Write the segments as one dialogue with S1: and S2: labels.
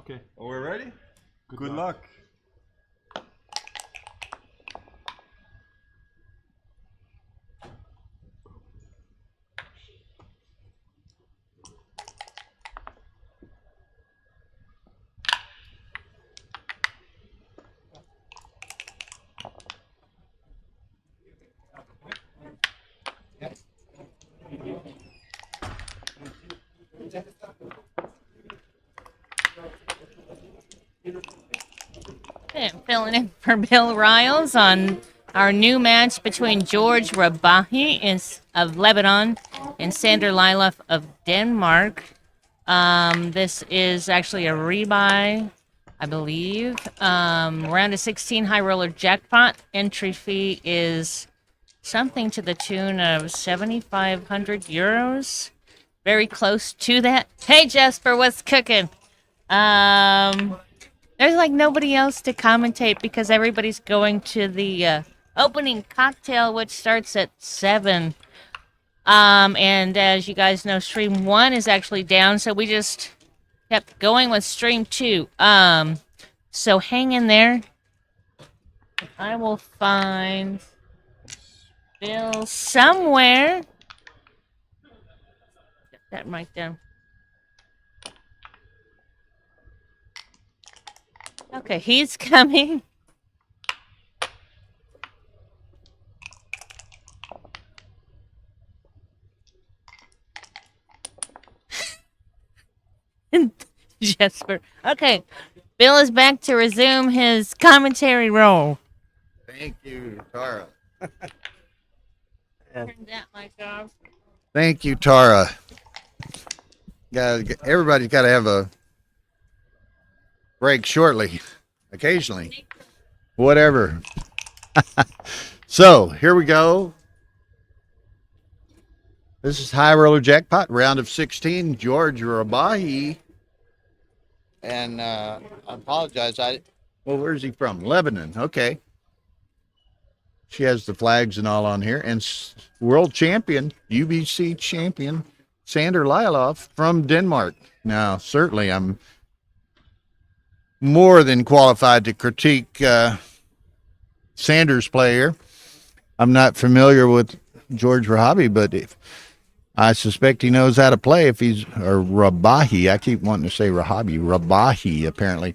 S1: Okay.
S2: We're ready?
S1: Good luck.
S3: Okay, I'm filling in for Bill Riles on our new match between George Rabahie of Lebanon and Sander Lylloff of Denmark. This is actually a rebuy, I believe. Round of 16 high roller jackpot. Entry fee is something to the tune of 7,500 euros. Very close to that. Hey, Jesper, what's cooking? There's like nobody else to commentate because everybody's going to the opening cocktail, which starts at 7. And as you guys know, stream 1 is actually down, so we just kept going with stream 2. So hang in there. I will find Bill somewhere. Get that mic down. Okay, he's coming. Jesper. Okay, Bill is back to resume his commentary role.
S4: Thank you, Tara.
S3: Turn that mic off.
S4: Thank you, Tara. Everybody's got to have a break shortly, occasionally, whatever. So here we go. This is high roller jackpot, round of 16. George Rabahie, and I apologize. Well, where's he from? Lebanon. Okay. She has the flags and all on here, and world champion, UBC champion, Sander Lylloff from Denmark. Now, certainly, I'm more than qualified to critique Sanders' player. I'm not familiar with George Rabahie, but I suspect he knows how to play if he's, or Rabahie. I keep wanting to say Rabahie, apparently.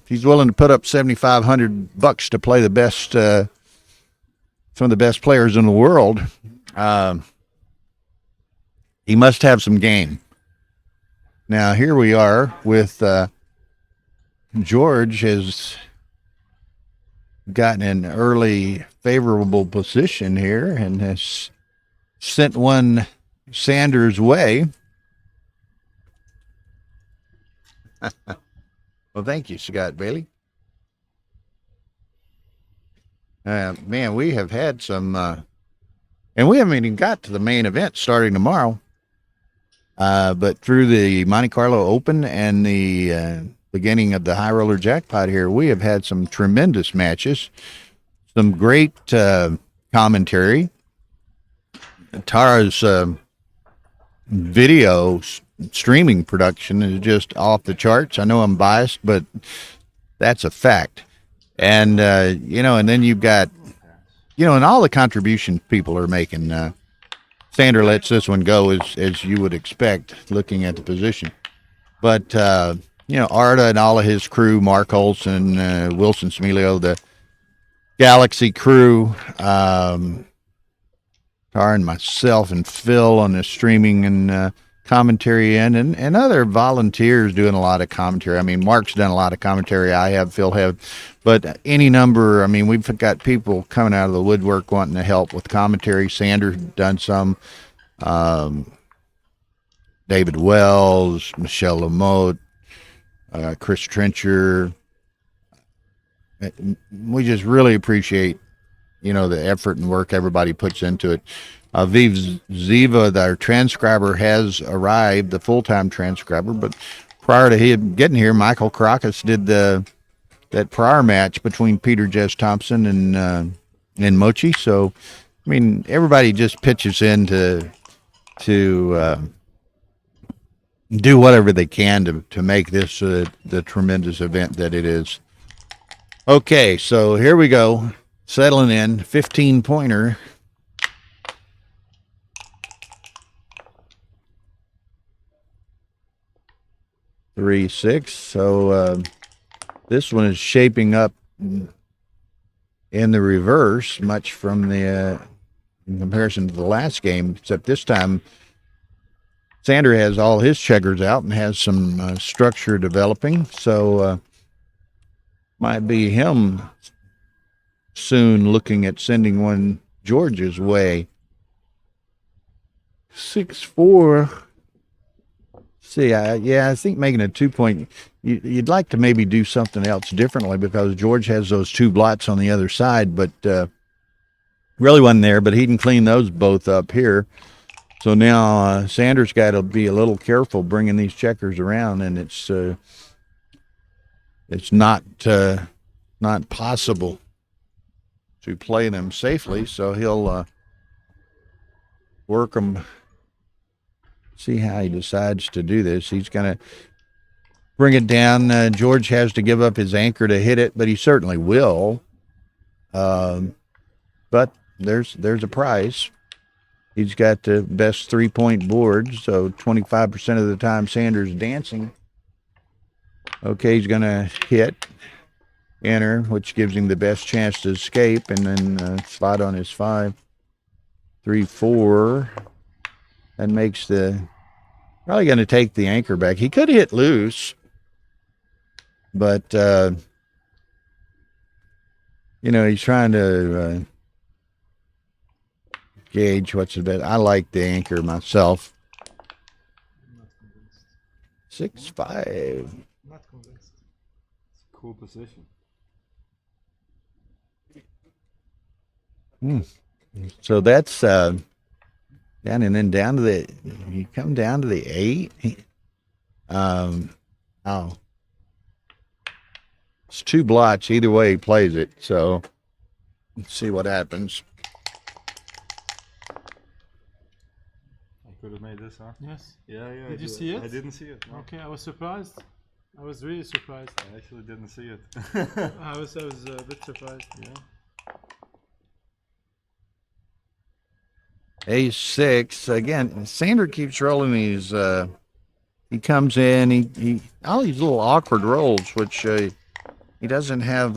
S4: He's willing to put up $7,500 to play the best, some of the best players in the world. He must have some game. Now, here we are with George has gotten an early favorable position here and has sent one Sanders' way. Well, thank you, Scott Bailey. Man, we have had some, and we haven't even got to the main event starting tomorrow. But through the Monte-Carlo Open and the beginning of the high roller jackpot here, we have had some tremendous matches, some great commentary. Tara's video streaming production is just off the charts. I know I'm biased, but that's a fact. And, and then you've got, and all the contributions people are making. Sander lets this one go as you would expect, looking at the position. But, Arda and all of his crew, Mark Olson, Wilson Smilio, the Galaxy crew, Tara and myself and Phil on the streaming and commentary end, and other volunteers doing a lot of commentary. I mean, Mark's done a lot of commentary. I have, Phil have, but any number. I mean, we've got people coming out of the woodwork wanting to help with commentary. Sanders done some. David Wells, Michelle Lamotte, Chris Trencher. We just really appreciate, the effort and work everybody puts into it. Viv Ziva, our transcriber, has arrived, the full-time transcriber, but prior to him getting here, Michael Caracas did that prior match between Peter Jess Thompson and Mochi. So, I mean, everybody just pitches in to do whatever they can to make this the tremendous event that it is. Okay, so here we go. Settling in, 15-pointer. Three, 6. So this one is shaping up in the reverse, much from the in comparison to the last game, except this time Sander has all his checkers out and has some structure developing. So might be him soon looking at sending one George's way. 6-4. See, I think making a 2-point, you'd like to maybe do something else differently because George has those 2 blots on the other side, but really wasn't there, but he can clean those both up here. So now Sanders got to be a little careful bringing these checkers around, and it's not possible to play them safely. So he'll work them. See how he decides to do this. He's going to bring it down. George has to give up his anchor to hit it, but he certainly will. But there's a price. He's got the best 3-point board, so 25% of the time Sanders dancing. Okay, he's going to hit, enter, which gives him the best chance to escape, and then slide on his 5. 3-4. That makes probably going to take the anchor back. He could hit loose, but, he's trying to gauge what's the best. I like the anchor myself. 6-5.
S1: Not convinced. It's a cool position.
S4: So that's down, and then down to you come down to the 8. It's 2 blots either way he plays it. So let's see what happens.
S1: I could have made this, huh?
S2: Yes.
S1: Yeah.
S2: Did you see it?
S1: I didn't see it. No.
S2: Okay, I was surprised. I was really surprised.
S1: I actually didn't see it.
S2: I was a bit surprised.
S1: Yeah.
S4: A6 again. Sander keeps rolling these. He comes in. He all these little awkward rolls, which he doesn't have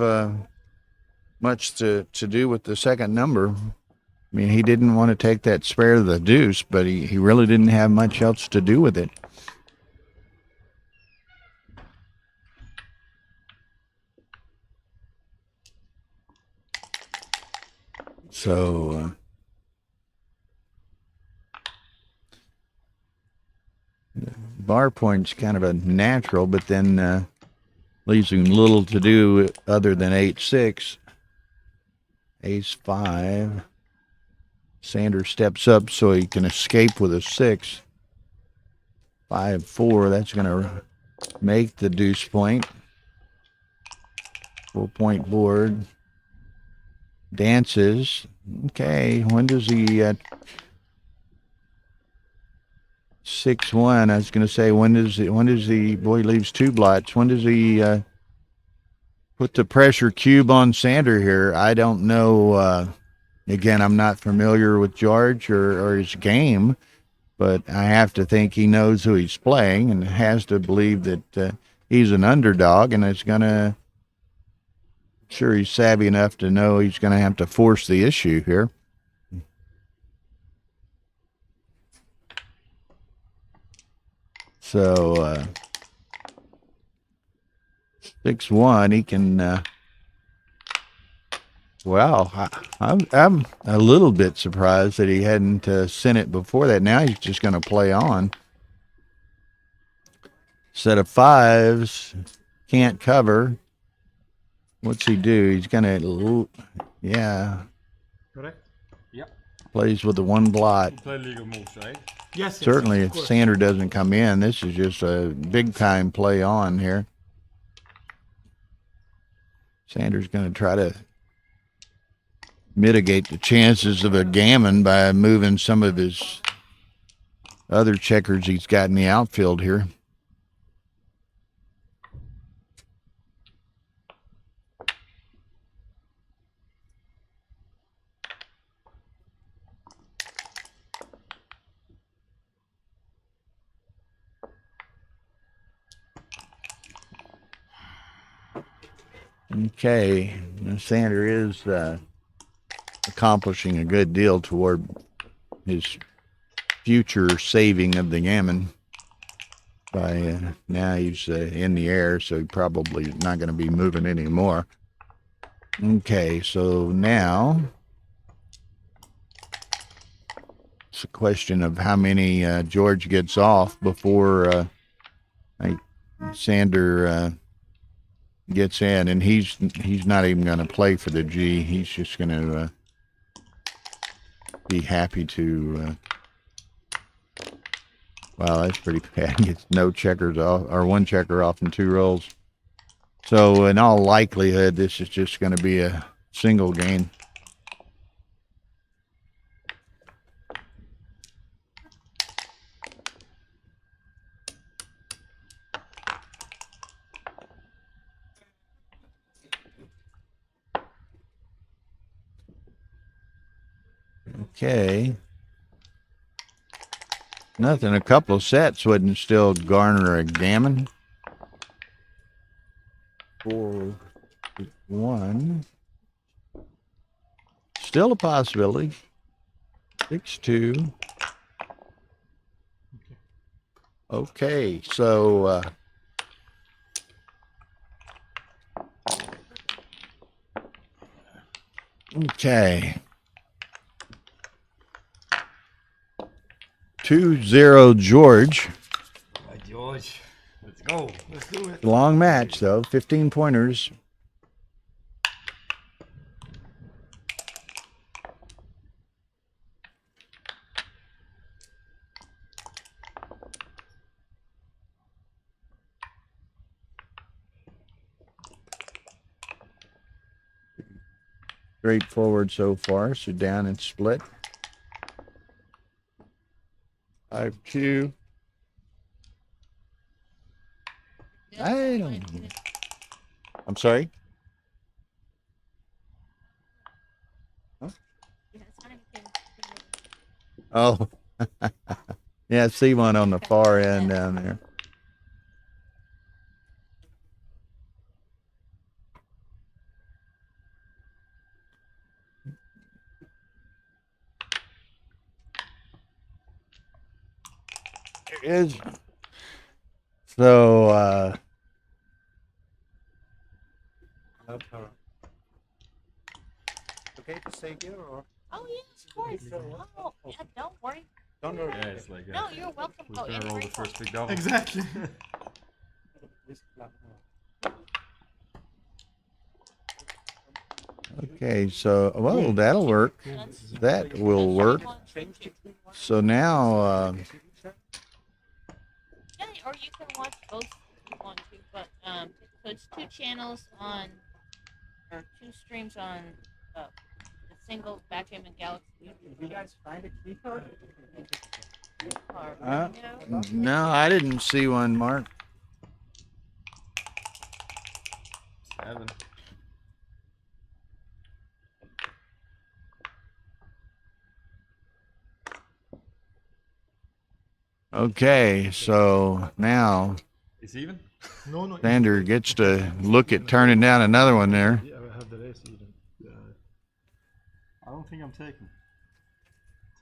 S4: much to do with the second number. I mean, he didn't want to take that spare of the deuce, but he really didn't have much else to do with it. So bar point's kind of a natural, but then leaves him little to do other than 8-6. Ace-5. Sanders steps up so he can escape with a 6. 5-4. That's going to make the deuce point. 4-point board. Dances. Okay. When does he 6-1? I was going to say when does he boy leaves 2 blots? When does he put the pressure cube on Sander here? I don't know. Again, I'm not familiar with George or his game, but I have to think he knows who he's playing and has to believe that he's an underdog, and it's going to. Sure, he's savvy enough to know he's going to have to force the issue here. So 6-1, he can. Wow, I'm a little bit surprised that he hadn't sent it before that. Now he's just going to play on. Set of 5s, can't cover. What's he do? He's going to, yeah.
S2: Correct?
S1: Yep.
S4: Plays with the 1 blot.
S1: You play legal moves, right?
S2: Yes.
S4: Certainly,
S2: yes,
S4: if
S2: course.
S4: Sander doesn't come in, this is just a big-time play on here. Sander's going to try to mitigate the chances of a gammon by moving some of his other checkers he's got in the outfield here. Okay, Sander is accomplishing a good deal toward his future saving of the gammon. By now he's in the air, so he probably not going to be moving anymore. Okay, so now it's a question of how many George gets off before Sander gets in, and he's not even going to play for the G. He's just going to be happy to. Wow, that's pretty bad. Gets no checkers off, or one checker off in 2 rolls. So in all likelihood, this is just going to be a single game. Okay. Nothing. A couple of sets wouldn't still garner a gammon. 4-1. Still a possibility. 6-2. Okay, so okay. 2-0 George.
S1: All right, George. Let's go. Let's do it.
S4: Long match though, 15 pointers. Straightforward so far, so down and split. 5-2. I don't. I'm sorry. Huh? Oh, yeah. I see one on the far end down there. There it is. So,
S5: Okay to say here or?
S3: Oh, yes, of course. Oh, yeah, don't worry.
S5: Don't worry.
S1: Yeah, it's like
S3: No, you're welcome.
S1: we're
S3: Oh,
S1: gonna
S3: yeah,
S1: roll the
S3: great
S1: first big double.
S2: Exactly.
S4: okay, so well, that'll work. That will work. So now,
S3: Yeah, or you can watch both if you want to, but so it's 2 channels on, or 2 streams on the single Backgammon Galaxy YouTube.
S5: You guys find a key code?
S4: no, I didn't see one, Mark.
S1: 7.
S4: Okay, so now
S1: It's even?
S2: No.
S4: Sander gets to look at turning down another one there.
S2: Yeah, I have the race even.
S1: I don't think I'm taking.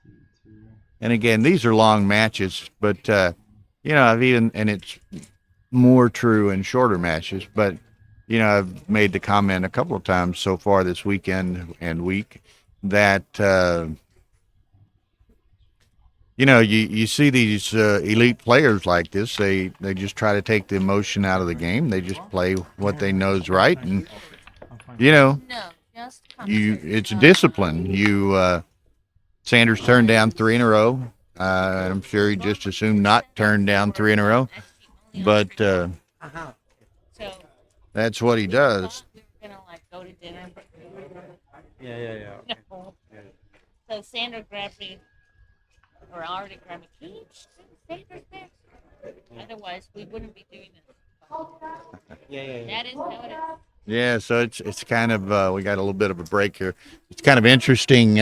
S1: 2.
S4: And again, these are long matches, but you know, I've even, and it's more true in shorter matches, but you know, I've made the comment a couple of times so far this weekend and week that you know, you see these elite players like this, they just try to take the emotion out of the game. They just play what they know is right, and you know,
S3: No, just
S4: it's discipline. Sanders turned down 3 in a row. I'm sure he just assumed not turn down 3 in a row, but
S3: So
S4: that's what he does.
S3: we were gonna like go to dinner, but
S5: Yeah.
S3: no. So Sandra grabbed me or already grabbing each Sanders there. Otherwise, we wouldn't be doing this. That is how it is.
S4: Yeah, so it's kind of we got a little bit of a break here. It's kind of interesting,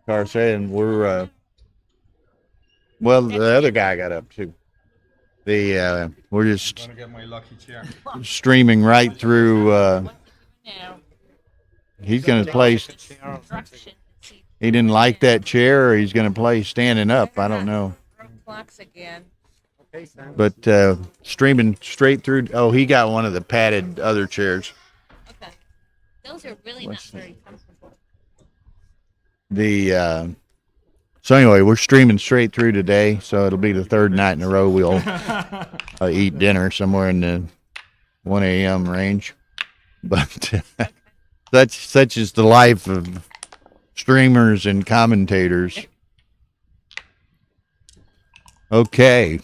S4: Carson, and we're well, the other guy got up too. We're just
S1: Gonna get my lucky chair.
S4: streaming right through.
S3: Now,
S4: He's going to play.
S3: instruction. See,
S4: He didn't like that chair, or he's going to play standing up. I don't know.
S3: broke clocks again.
S4: But streaming straight through. Oh, he got one of the padded other chairs.
S3: Okay. Those are really not very comfortable.
S4: So anyway, we're streaming straight through today. So it'll be the third night in a row we'll eat dinner somewhere in the 1 a.m. range. But such is the life of streamers and commentators. Okay.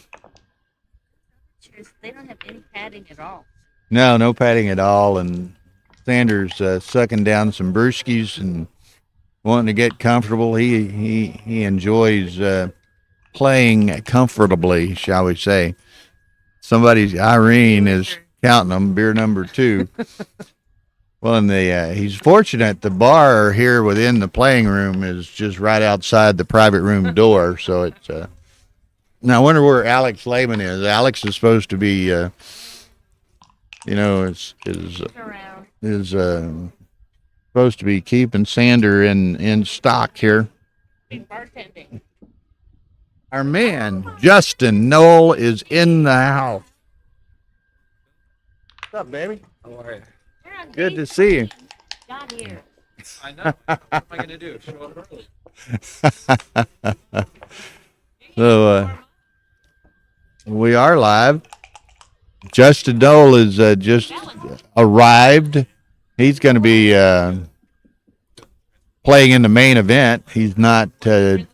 S3: They don't have any padding at all.
S4: No padding at all. And Sanders sucking down some brewskis and wanting to get comfortable. He enjoys playing comfortably, shall we say. Irene is counting them, beer number 2. Well, and he's fortunate the bar here within the playing room is just right outside the private room door. So it's now I wonder where Alex Lehman is. Alex is supposed to be, is
S3: Around.
S4: supposed to be keeping Sander in stock here.
S3: Bartending.
S4: Our man Justin Knoll is in the house. What's up, baby?
S5: How are you?
S3: You're on
S4: Good
S3: day
S4: to see you.
S3: 3. Got here.
S5: I know. What am I going to do? Show up early?
S4: So we are live. Justin Knoll is just arrived. He's going to be playing in the main event. He's not doing.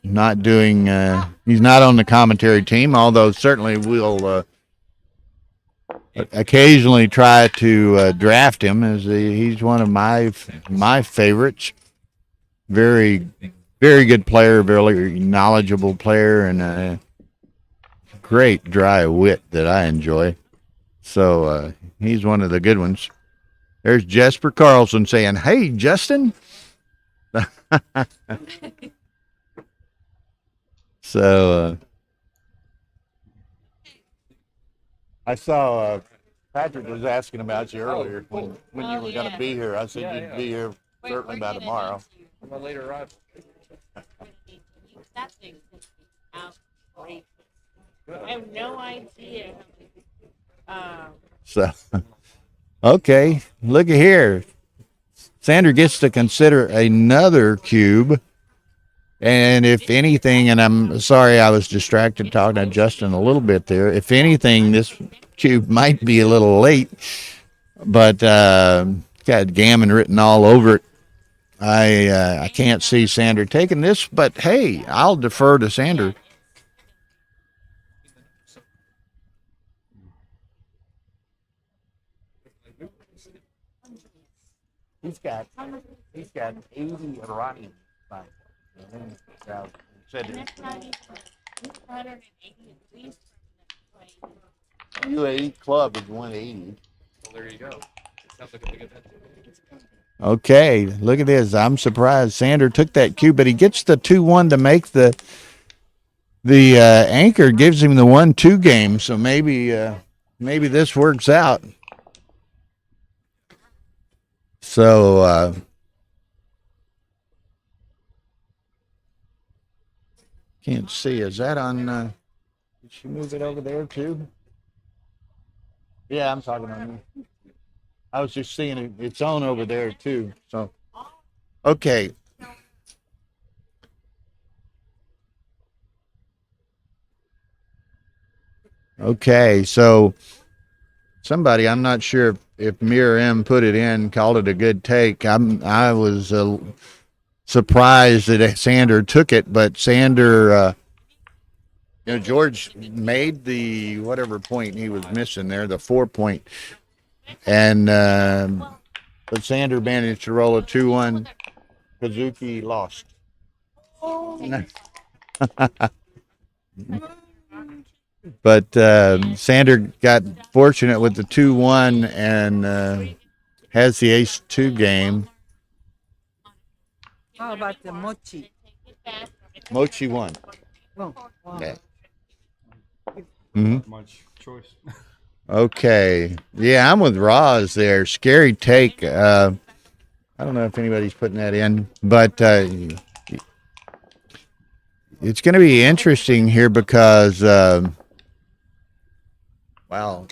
S4: He's not on the commentary team, although certainly we'll occasionally try to draft him, as he's one of my favorites. Very, very good player, very knowledgeable player, and a great dry wit that I enjoy. So he's one of the good ones. There's Jesper Carlson saying, "Hey, Justin." So I saw Patrick was asking about you earlier when you were going to be here. I said you'd be here certainly by tomorrow.
S5: I'm a late arrival.
S3: That thing's going to be outrageous. I have no idea.
S4: So, okay, look at here. Sander gets to consider another cube. And if anything, and I'm sorry I was distracted talking to Justin a little bit there. If anything, this cube might be a little late, but got gammon written all over it. I can't see Sander taking this, but hey, I'll defer to Sander. He's got 80 Iranian. Said
S3: And that's not even 280 at least.
S4: UAE club is 180.
S5: Well, there you go. It sounds like a big event.
S4: Okay, look at this. I'm surprised Sander took that cue, but he gets the 2-1 to make the anchor, gives him the 1-2 game. So maybe this works out. So can't see. Is that on? Did she move it over there too? Yeah, I'm talking on you. I was just seeing it. It's on over there too. So, okay. Okay, so somebody, I'm not sure if Mir M put it in, called it a good take. I was surprised that Sander took it, but Sander, George made the whatever point he was missing there, the 4 point, and but Sander managed to roll a 2-1. Kazuki lost. But Sander got fortunate with the 2-1 and has the ace-2 game.
S6: How about the mochi?
S4: Mochi won.
S6: Oh, wow.
S4: Yeah.
S1: Not much choice.
S4: Okay. Yeah, I'm with Roz there. Scary take. I don't know if anybody's putting that in, but it's going to be interesting here because, wow,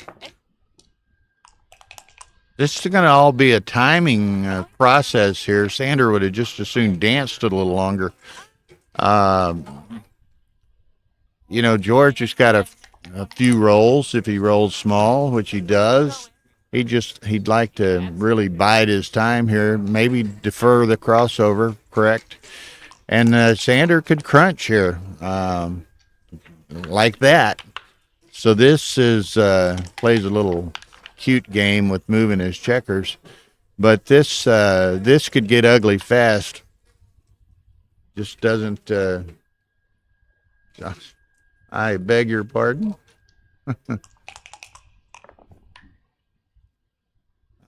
S4: this is going to all be a timing process here. Sander would have just as soon danced it a little longer. You know, George has got a few rolls. If he rolls small, which he does, he'd like to really bide his time here. Maybe defer the crossover, correct? And Sander could crunch here like that. So this is plays a little cute game with moving his checkers, but this could get ugly fast. Just doesn't. I beg your pardon. I'm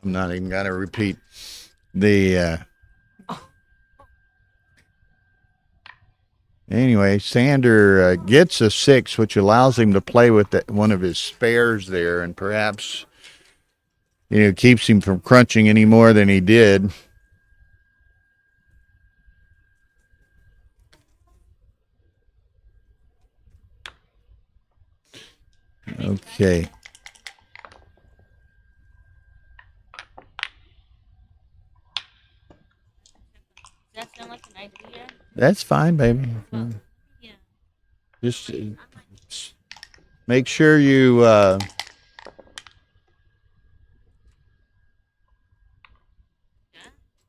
S4: not even gonna repeat the. Anyway, Sander gets a 6, which allows him to play with one of his spares there, and perhaps, keeps him from crunching any more than he did. Okay.
S3: Does that sound like an idea?
S4: That's fine, baby.
S3: Yeah.
S4: Just make sure you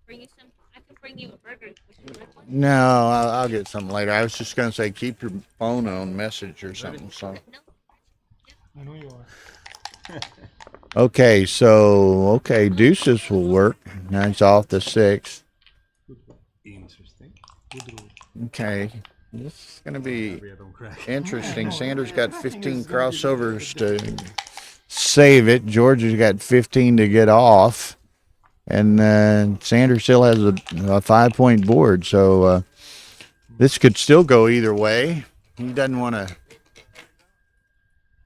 S3: Bring you some. I can bring you a burger. Would you like one?
S4: no, I'll get something later. I was just going to say keep your phone on message or something. So
S2: I know you are.
S4: okay, deuces will work. Now he's off the 6.
S1: Interesting.
S2: Good rule.
S4: Okay, this is going to be
S1: We don't crack.
S4: interesting. Sanders got 15 crossovers to save it. Georgia's got 15 to get off. And Sanders still has a 5-point board. So this could still go either way. He doesn't want to.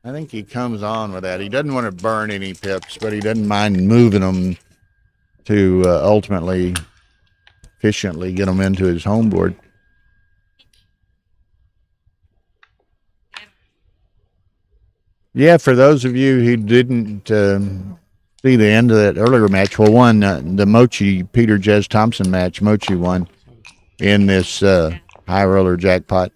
S4: I think he comes on with that. He doesn't want to burn any pips, but he doesn't mind moving them to ultimately, efficiently get them into his home board. Yeah, for those of you who didn't see the end of that earlier match, well, one, the Mochi Peter Jez Thompson match, Mochi won in this high roller jackpot.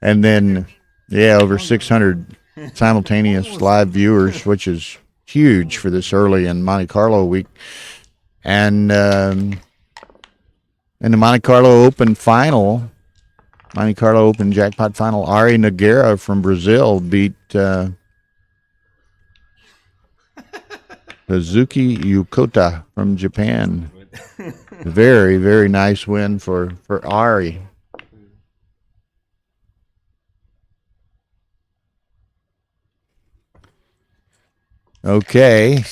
S4: And then, yeah, over 600 simultaneous live viewers, which is huge for this early in Monte Carlo week. And in the Monte Carlo Open final, Monte Carlo Open jackpot final, Ari Nogueira from Brazil beat Kazuki Yukota from Japan. Very, very nice win for Ari. Okay.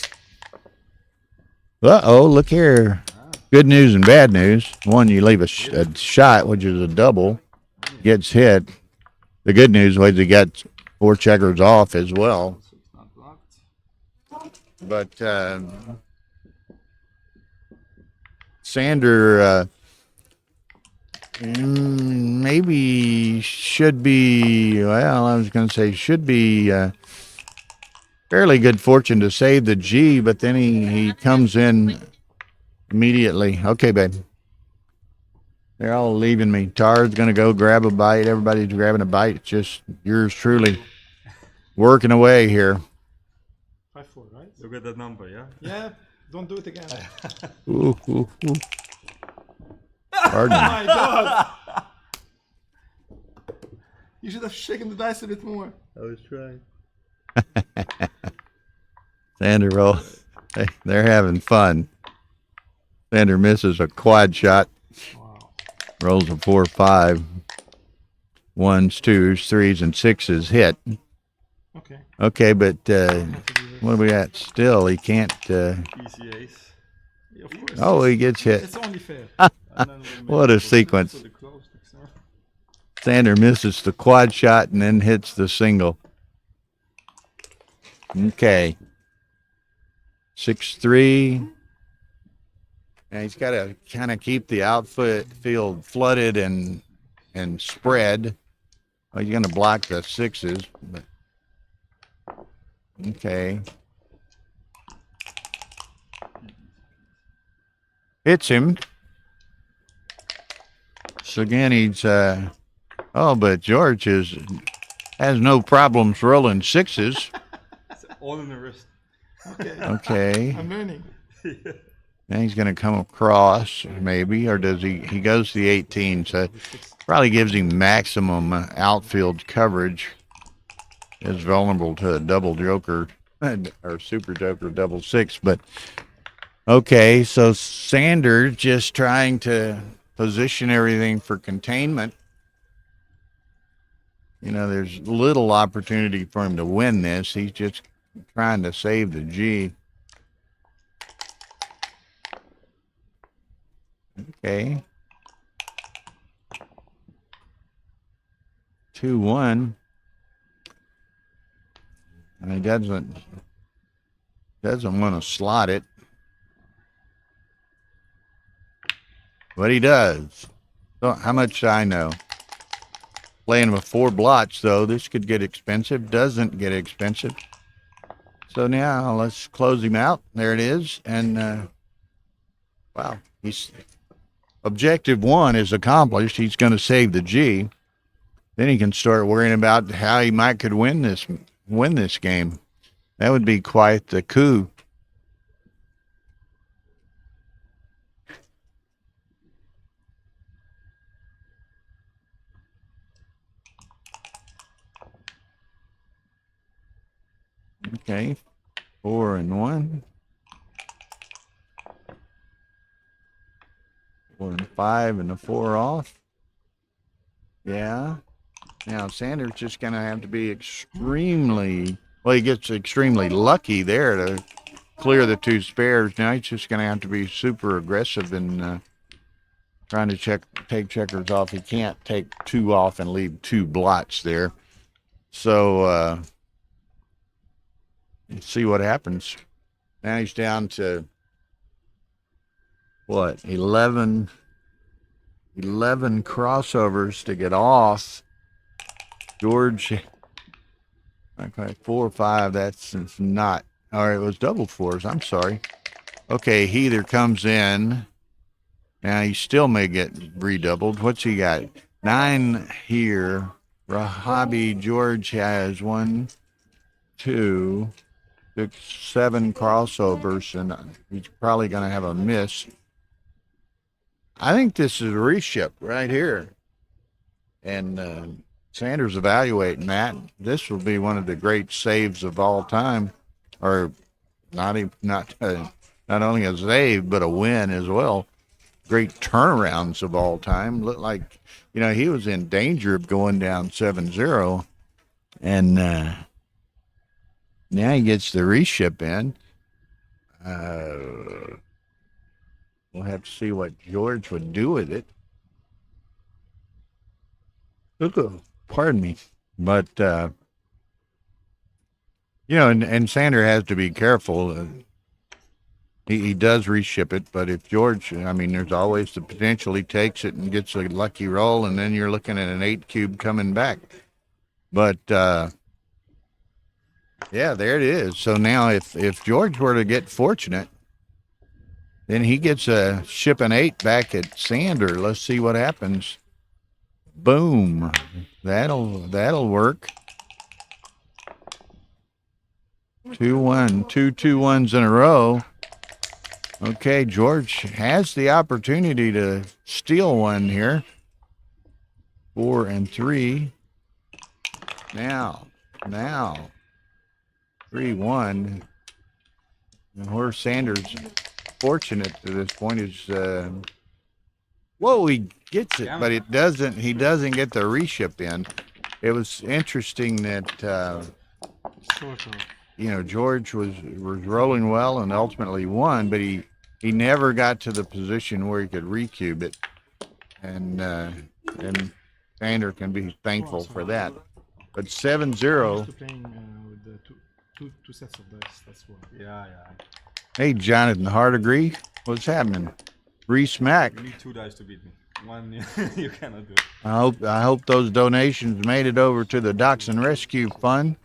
S4: Uh-oh, look here. Good news and bad news. One, you leave a shot, which is a double, gets hit. The good news was he got 4 checkers off as well.
S1: So it's not blocked.
S4: But Sander maybe should be, well, I was going to say should be fairly good fortune to save the G, but then he comes in immediately. Okay, babe. They're all leaving me. Tar's going to go grab a bite. Everybody's grabbing a bite. It's just yours truly working away here.
S2: 5-4, right?
S1: Look at that number, yeah?
S2: Yeah. Don't do it again.
S4: Ooh, ooh, ooh. Pardon me.
S2: My God.
S1: You should have shaken the dice a bit more.
S2: I was trying.
S4: Sander roll. Hey, they're having fun. Sander misses a quad shot.
S2: Wow.
S4: Rolls a 4-5. ones, twos, threes, and sixes hit.
S2: Okay.
S4: Okay, but
S2: Have to do this.
S4: what do we got? Still, he can't.
S1: Easy ace.
S2: Yeah, of course.
S4: Oh, he gets hit.
S2: It's only fair.
S1: And then with the
S4: What a
S1: middle,
S4: sequence.
S1: so the close, so.
S4: Sander misses the quad shot and then hits the single. Okay. 6-3. And he's got to kind of keep the outfield flooded and spread. Well, he's going to block the sixes. But okay. Hits him. So again, he's but George has no problems rolling sixes.
S1: It's all in the wrist.
S2: Okay.
S4: Okay.
S2: I'm learning.
S4: Now he's going to come across, maybe, or does he? He goes to the 18, so probably gives him maximum outfield coverage. Is vulnerable to a double joker or super joker double six, but okay. So Sander just trying to position everything for containment. You know, there's little opportunity for him to win this. He's just trying to save the G. Okay. 2-1. And he doesn't want to slot it. But he does. So how much do I know? Playing with 4 blots, though, this could get expensive. Doesn't get expensive. So now let's close him out. There it is. And, wow, he's... Objective 1 is accomplished. He's going to save the G. Then he can start worrying about how he could win this game. That would be quite the coup. Okay, 4-1. 4-5 and the 4 off. Yeah. Now Sanders just going to have to be extremely, well, he gets extremely lucky there to clear the 2 spares. Now he's just going to have to be super aggressive in trying to take checkers off. He can't take 2 off and leave 2 blots there. So let's see what happens. Now he's down to what, 11 crossovers to get off. George, okay, 4-5, that's not, all right, it was double 4s, I'm sorry. Okay, he either comes in, now he still may get redoubled. What's he got? 9 here. Rabahie, George has 1, 2, 6, 7 crossovers, and he's probably going to have a miss. I think this is a reship right here. And Sanders evaluating that. This will be one of the great saves of all time. Or not only a save, but a win as well. Great turnarounds of all time. Looked like, you know, he was in danger of going down 7-0. And now he gets the reship in. We'll have to see what George would do with it. Pardon me. But, you know, and Sander has to be careful. He does reship it, but if George, I mean, there's always the potential he takes it and gets a lucky roll, and then you're looking at an 8 cube coming back. But, yeah, there it is. So now if George were to get fortunate, then he gets a ship an 8 back at Sander. Let's see what happens. Boom. That'll work. 2-1. 2 2-1s in a row. Okay, George has the opportunity to steal one here. 4 and 3. Now. 3-1. And where Sanders fortunate to this point is, whoa, he gets it, but it doesn't. He doesn't get the reship in. It was interesting that
S2: Sort of.
S4: George was rolling well and ultimately won, but he never got to the position where he could recube it, and Sander can be thankful for that. But 7-0.
S2: To playing with the two sets of dice. That's why.
S1: Yeah.
S4: Hey, Jonathan Hardegree, what's happening? Smack.
S1: You need 2 dice to beat me. 1, you cannot do it.
S4: I hope those donations made it over to the Dachshund Rescue Fund.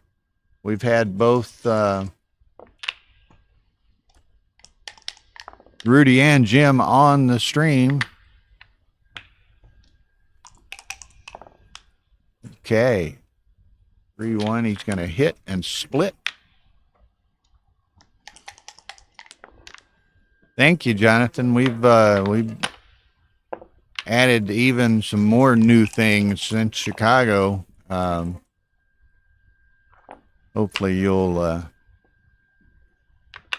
S4: We've had both Rudy and Jim on the stream. Okay. 3-1. He's going to hit and split. Thank you, Jonathan. We've added even some more new things since Chicago. Hopefully you'll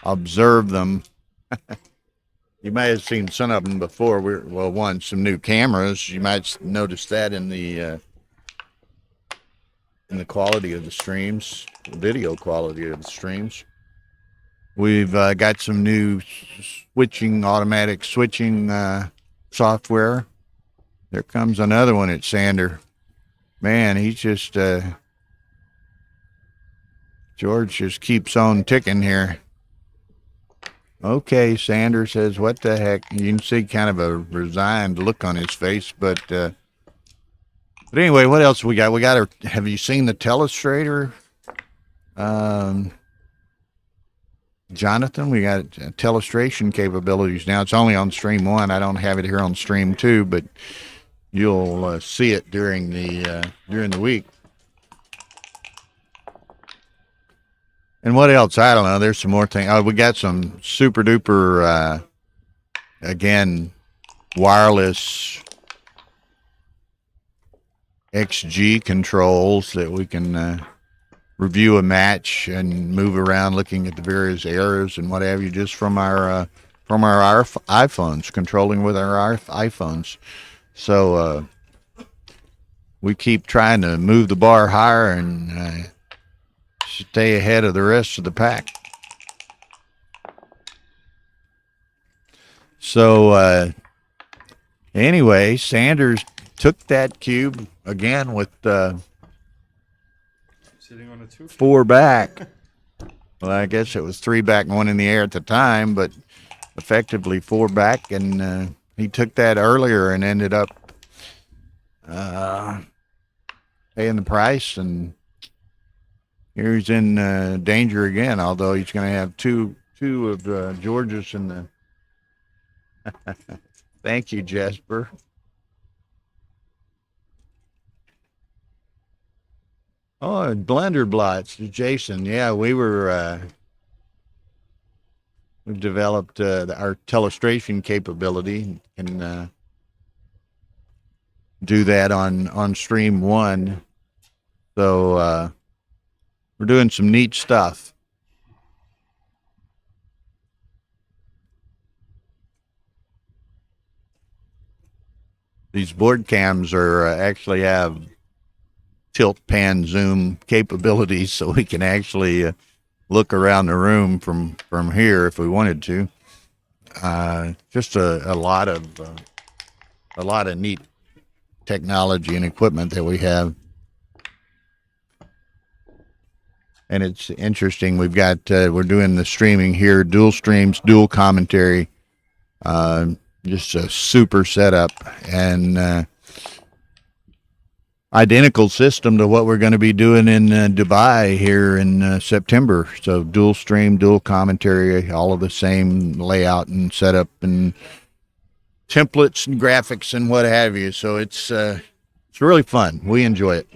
S4: observe them. You might have seen some of them before. Some new cameras. You might notice that in the quality of the streams, the video quality of the streams. We've got some new automatic switching software. There comes another one at Sander. Man, he's just George just keeps on ticking here. Okay, Sander says, what the heck? You can see kind of a resigned look on his face, but anyway, what else we got? Have you seen the Telestrator? Jonathan, we got telestration capabilities now. It's only on stream 1. I don't have it here on stream 2, but you'll see it during the week. And what else? I don't know. There's some more things. We got some super duper, again, wireless XG controls that we can review a match and move around looking at the various errors and what have you, just from our iPhones, controlling with our iPhones. So we keep trying to move the bar higher and stay ahead of the rest of the pack. So anyway, Sanders took that cube again with
S1: Sitting on a 2.
S4: 4 back. Well, I guess it was 3 back and 1 in the air at the time, but effectively 4 back, and he took that earlier and ended up paying the price, and here he's in danger again, although he's going to have two of George's in the Thank you, Jasper. Oh, blender blots, Jason. Yeah, we've developed our telestration capability and do that on stream 1. So we're doing some neat stuff. These board cams actually have tilt, pan, zoom capabilities, so we can actually look around the room from here if we wanted to. Just a lot of neat technology and equipment that we have. And it's interesting. We've got we're doing the streaming here, dual streams, dual commentary. Just a super setup and identical system to what we're going to be doing in Dubai here in September. So dual stream, dual commentary, all of the same layout and setup and templates and graphics and what have you. So it's really fun. We enjoy it.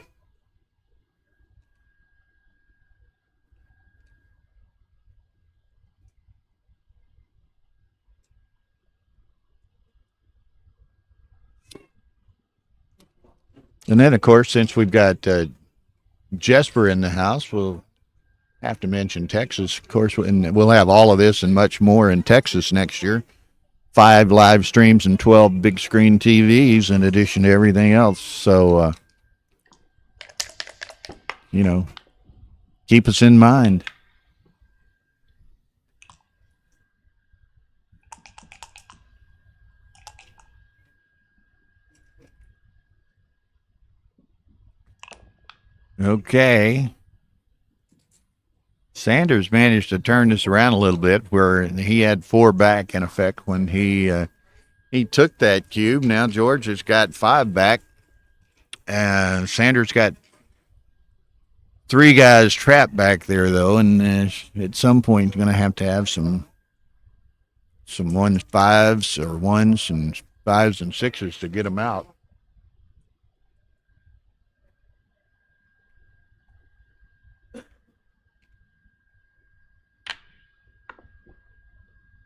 S4: And then, of course, since we've got Jesper in the house, we'll have to mention Texas. Of course, and we'll have all of this and much more in Texas next year. 5 live streams and 12 big screen TVs in addition to everything else. So, you know, keep us in mind. Okay. Sanders managed to turn this around a little bit where he had 4 back in effect when he took that cube. Now George has got 5 back. Sanders got 3 guys trapped back there, though, and at some point going to have some 1s, 5s, or 1s and 5s and 6s to get them out.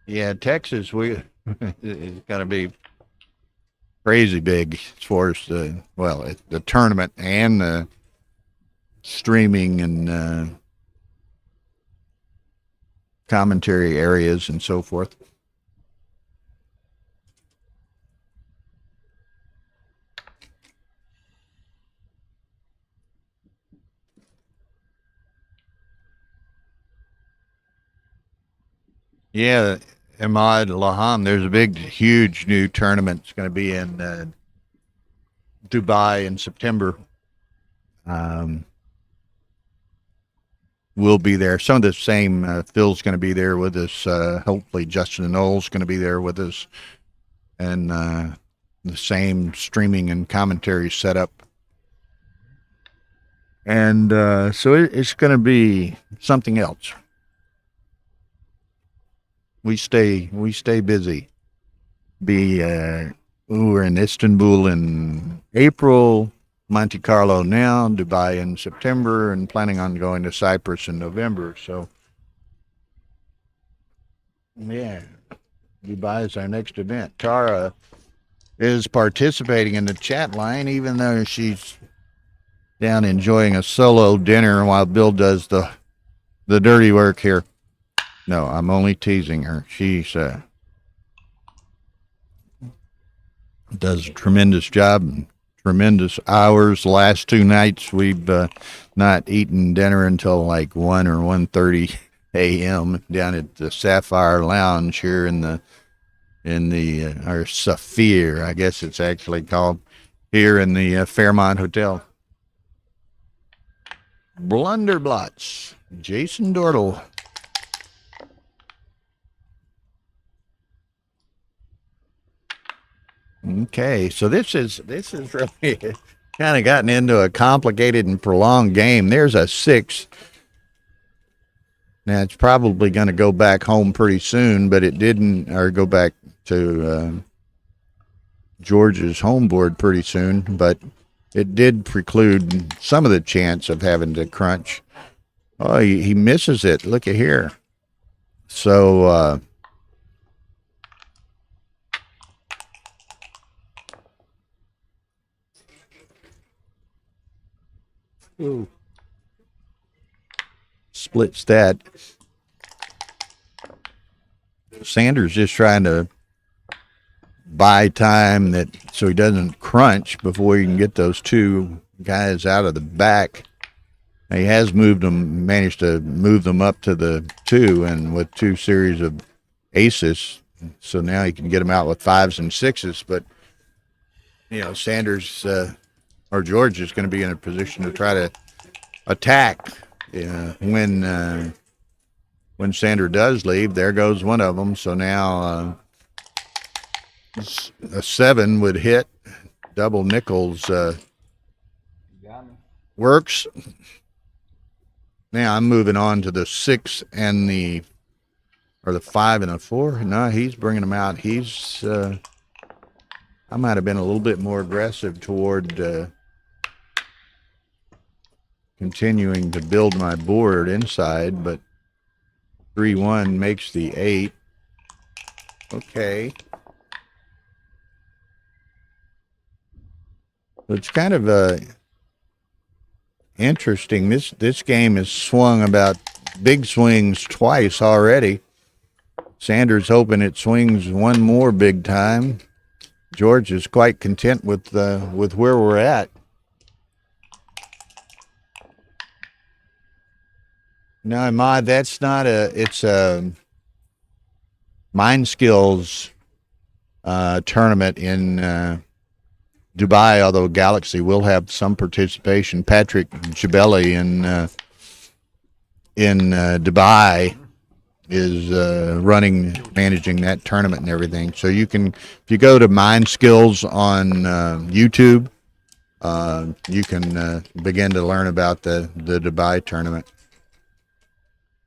S4: Yeah, Texas, it's going to be crazy big as far as the tournament and the streaming and commentary areas and so forth. Yeah, Ahmad Laham, there's a big, huge new tournament. It's going to be in Dubai in September. We'll be there. Some of the same, Phil's going to be there with us. Hopefully Justin and Knowles going to be there with us. And the same streaming and commentary setup. And so it's going to be something else. We stay busy. We're in Istanbul in April, Monte-Carlo now, Dubai in September, and planning on going to Cyprus in November. So, yeah, Dubai is our next event. Tara is participating in the chat line, even though she's down enjoying a solo dinner while Bill does the dirty work here. No, I'm only teasing her. She's does a tremendous job, tremendous hours. The last 2 nights we've not eaten dinner until like 1 or 1:30 a.m. down at the Sapphire Lounge here in the or Saphir, I guess it's actually called, here in the Fairmont Hotel. Blunderblots, Jason Dortle. Okay, so this is really kind of gotten into a complicated and prolonged game. There's a 6. Now it's probably going to go back home pretty soon, but it didn't, or go back to George's home board pretty soon, but it did preclude some of the chance of having to crunch. Oh, he misses it. Look at here. So, ooh. Splits that. Sanders just trying to buy time so he doesn't crunch before he can get those 2 guys out of the back. He has managed to move them up to the 2, and with 2 series of aces, so now he can get them out with 5s and 6s. But Sanders or George is going to be in a position to try to attack when Sander does leave. There goes one of them. So now a 7 would hit. Double nickels works. Now I'm moving on to the 6 and the 5 and the 4. No, he's bringing them out. I might have been a little bit more aggressive toward continuing to build my board inside, but 3-1 makes the 8. Okay. It's kind of interesting. This game has swung about big swings twice already. Sanders hoping it swings one more big time. George is quite content with where we're at. No, Ahmad, that's not it's a Mind Skills tournament in Dubai, although Galaxy will have some participation. Patrick Jabelli in Dubai is managing that tournament and everything. So you can, if you go to Mind Skills on YouTube, you can begin to learn about the Dubai tournament.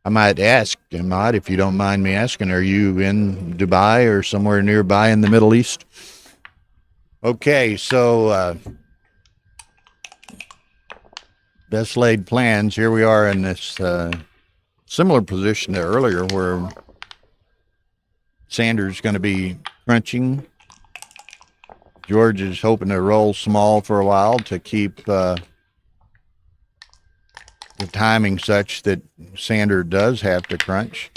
S4: I might ask, Ahmad, if you don't mind me asking, are you in Dubai or somewhere nearby in the Middle East? Okay, so best laid plans. Here we are in this similar position to earlier where Sanders going to be crunching. George is hoping to roll small for a while to keep the timing such that Sander does have to crunch.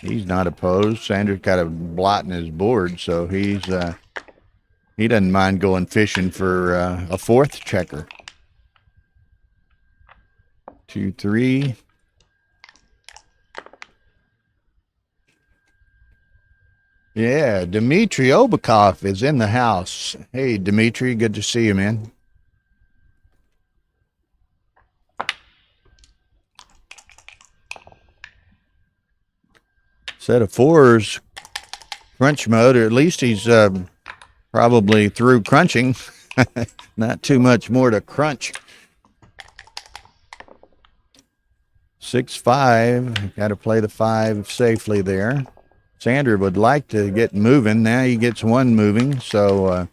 S4: He's not opposed. Sanders got a blot in his board, so he doesn't mind going fishing for a fourth checker. 2, 3. Yeah, Dmitry Obakov is in the house. Hey, Dmitry, good to see you, man. Set of fours, crunch mode, or at least he's probably through crunching. Not too much more to crunch. 6, 5. Got to play the 5 safely there. Sander would like to get moving. Now he gets one moving, so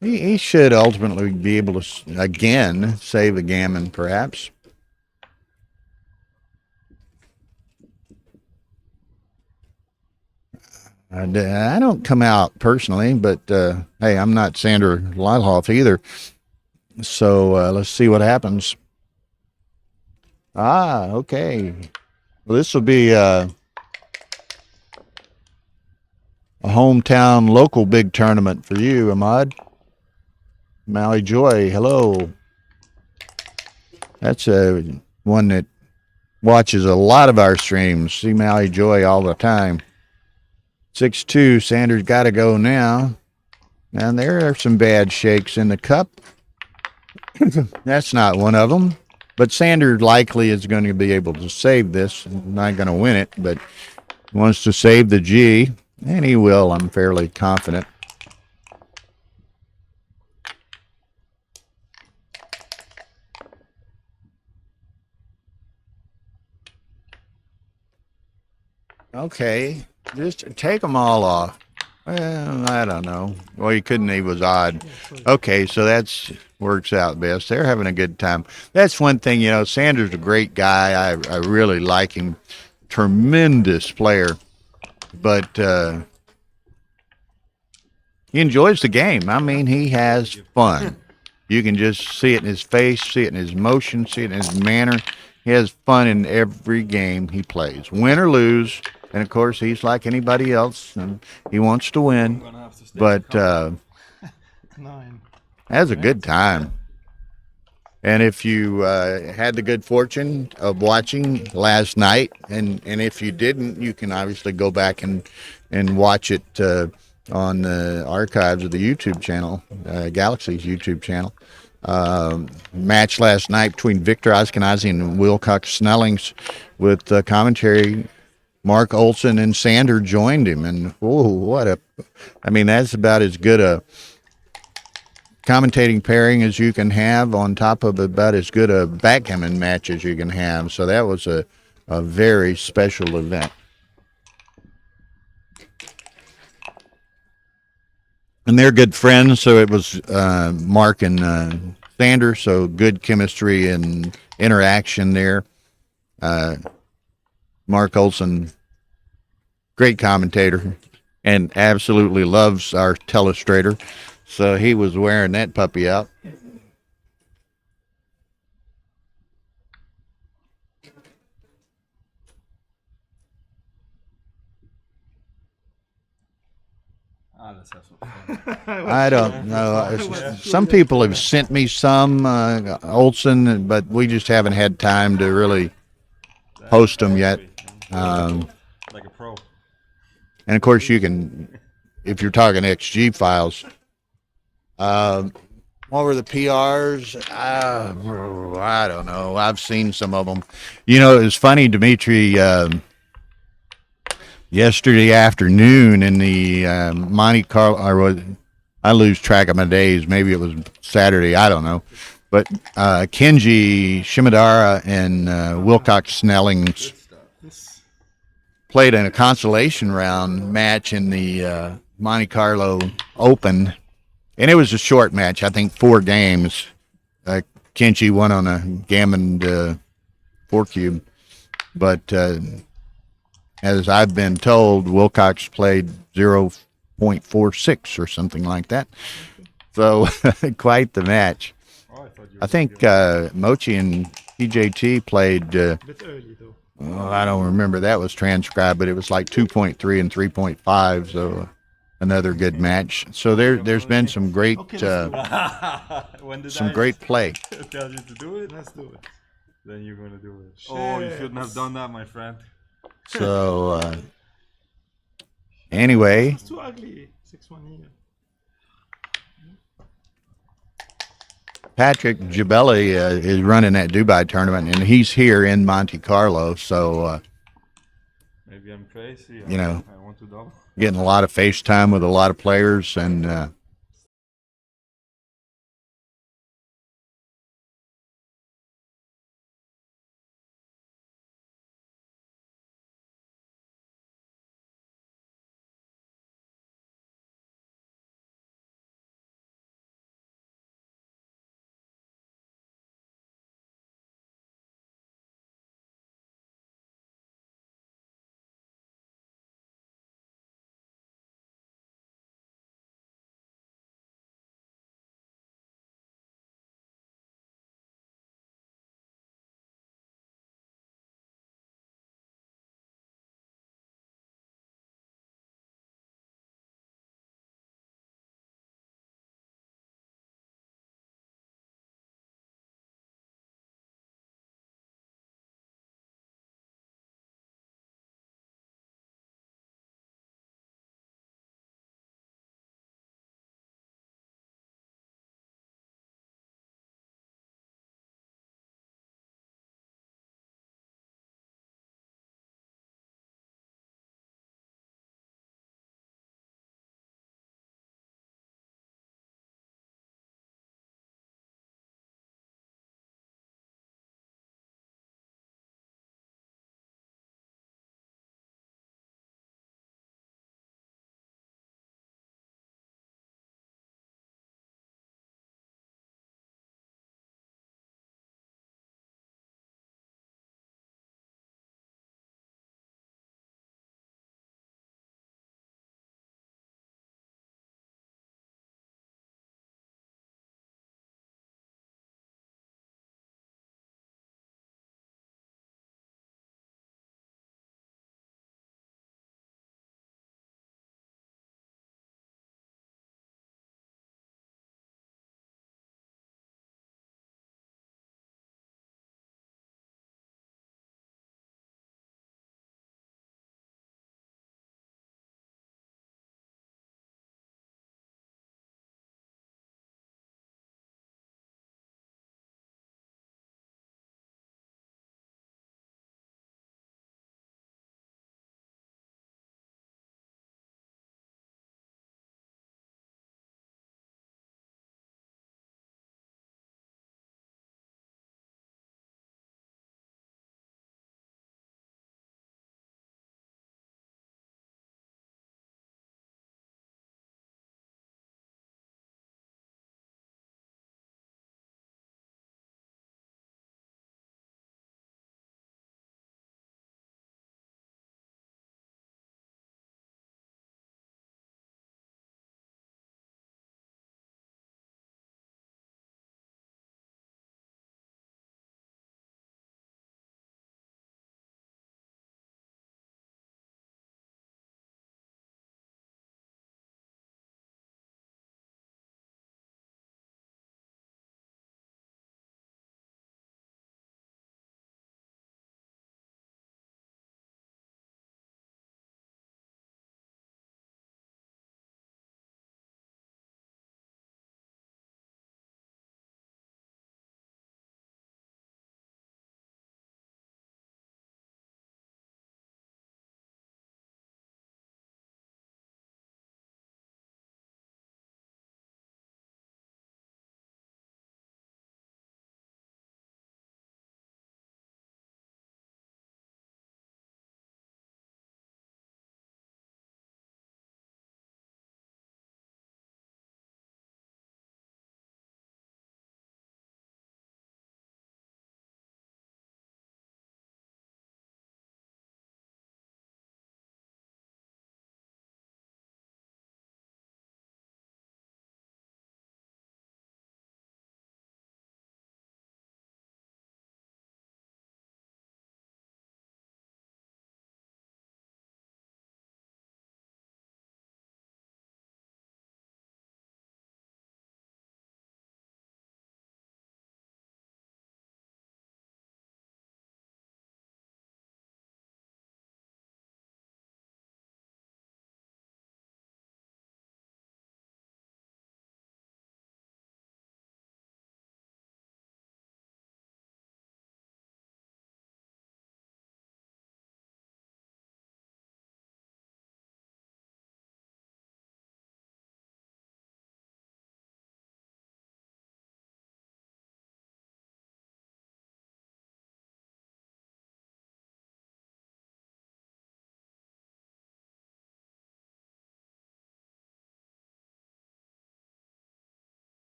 S4: he should ultimately be able to, again, save a gammon, perhaps. I don't come out personally, but hey, I'm not Sander Lylloff either. So let's see what happens. Okay. Well, this will be a hometown local big tournament for you, Ahmad. Maui Joy, hello. That's one that watches a lot of our streams. See Maui Joy all the time. 6-2, Sanders got to go now. And there are some bad shakes in the cup. That's not one of them. But Sanders likely is going to be able to save this. Not going to win it, but wants to save the G. And he will, I'm fairly confident. Okay, just take them all off. Well, I don't know. Well, you couldn't. He was odd. Okay, so that's works out best. They're having a good time. That's one thing, you know. Sanders is a great guy. I really like him. Tremendous player, but he enjoys the game. I mean, he has fun. You can just see it in his face, see it in his motion, see it in his manner. He has fun in every game he plays, win or lose. And, of course, he's like anybody else, and he wants to win, but has a good time. And if you had the good fortune of watching last night, and if you didn't, you can obviously go back and watch it on the archives of the YouTube channel, Galaxy's YouTube channel. Match last night between Victor Ashkenazi and Wilcox Snellings with commentary. Mark Olson and Sander joined him, and I mean, that's about as good a commentating pairing as you can have, on top of about as good a backgammon match as you can have. So that was a very special event. And they're good friends, so it was Mark and Sander, so good chemistry and interaction there. Mark Olson, great commentator, and absolutely loves our telestrator. So he was wearing that puppy out.
S1: let's have some fun.
S4: I don't know. Some people have sent me some Olsen, but we just haven't had time to really post them yet.
S1: Like a pro.
S4: And of course, you can, if you're talking XG files. What were the PRs? I don't know. I've seen some of them. You know, it was funny, Dimitri. Yesterday afternoon in the Monte Carlo, I lose track of my days. Maybe it was Saturday. I don't know. But Kenji Shimodara and Wilcox Snellings played in a consolation round match in the Monte Carlo Open. And it was a short match. I think 4 games. Kenji won on a Gammon 4 cube. But as I've been told, Wilcox played 0.46 or something like that. So quite the match. I think Mochi and PJT played.
S2: A bit early though.
S4: I don't remember. That was transcribed, but it was like 2.3 and 3.5. So another good match. So there's been some great some great play.
S1: Tell you to do it?
S2: Let's do it.
S1: Then you're gonna do it. Oh, you shouldn't have done that, my friend.
S4: So anyway,
S2: It's too ugly. 6-1 here.
S4: Patrick Gibelli is running that Dubai tournament, and he's here in Monte Carlo. So
S1: Maybe I'm crazy.
S4: You know.
S1: I want to double.
S4: getting a lot of FaceTime with a lot of players, and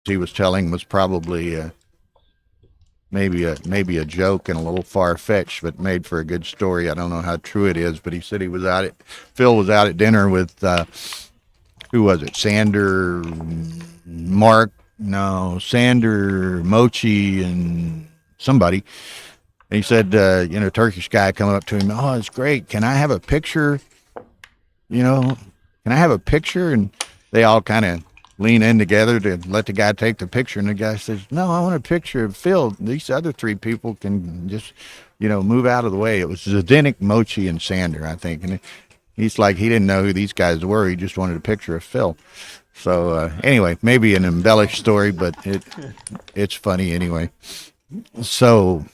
S4: he was telling was probably maybe a joke and a little far-fetched, but made for a good story. I don't know how true it is, but he said Phil was out at dinner with who was it? Sander, Mochi, and somebody. And he said, Turkish guy coming up to him, "Oh, it's great. Can I have a picture? Can I have a picture?" And they all kind of lean in together to let the guy take the picture. And the guy says, "No, I want a picture of Phil. These other three people can just, move out of the way." It was Zdenek, Mochi, and Sander, I think. And he's like, he didn't know who these guys were. He just wanted a picture of Phil. So anyway, maybe an embellished story, but it's funny anyway. So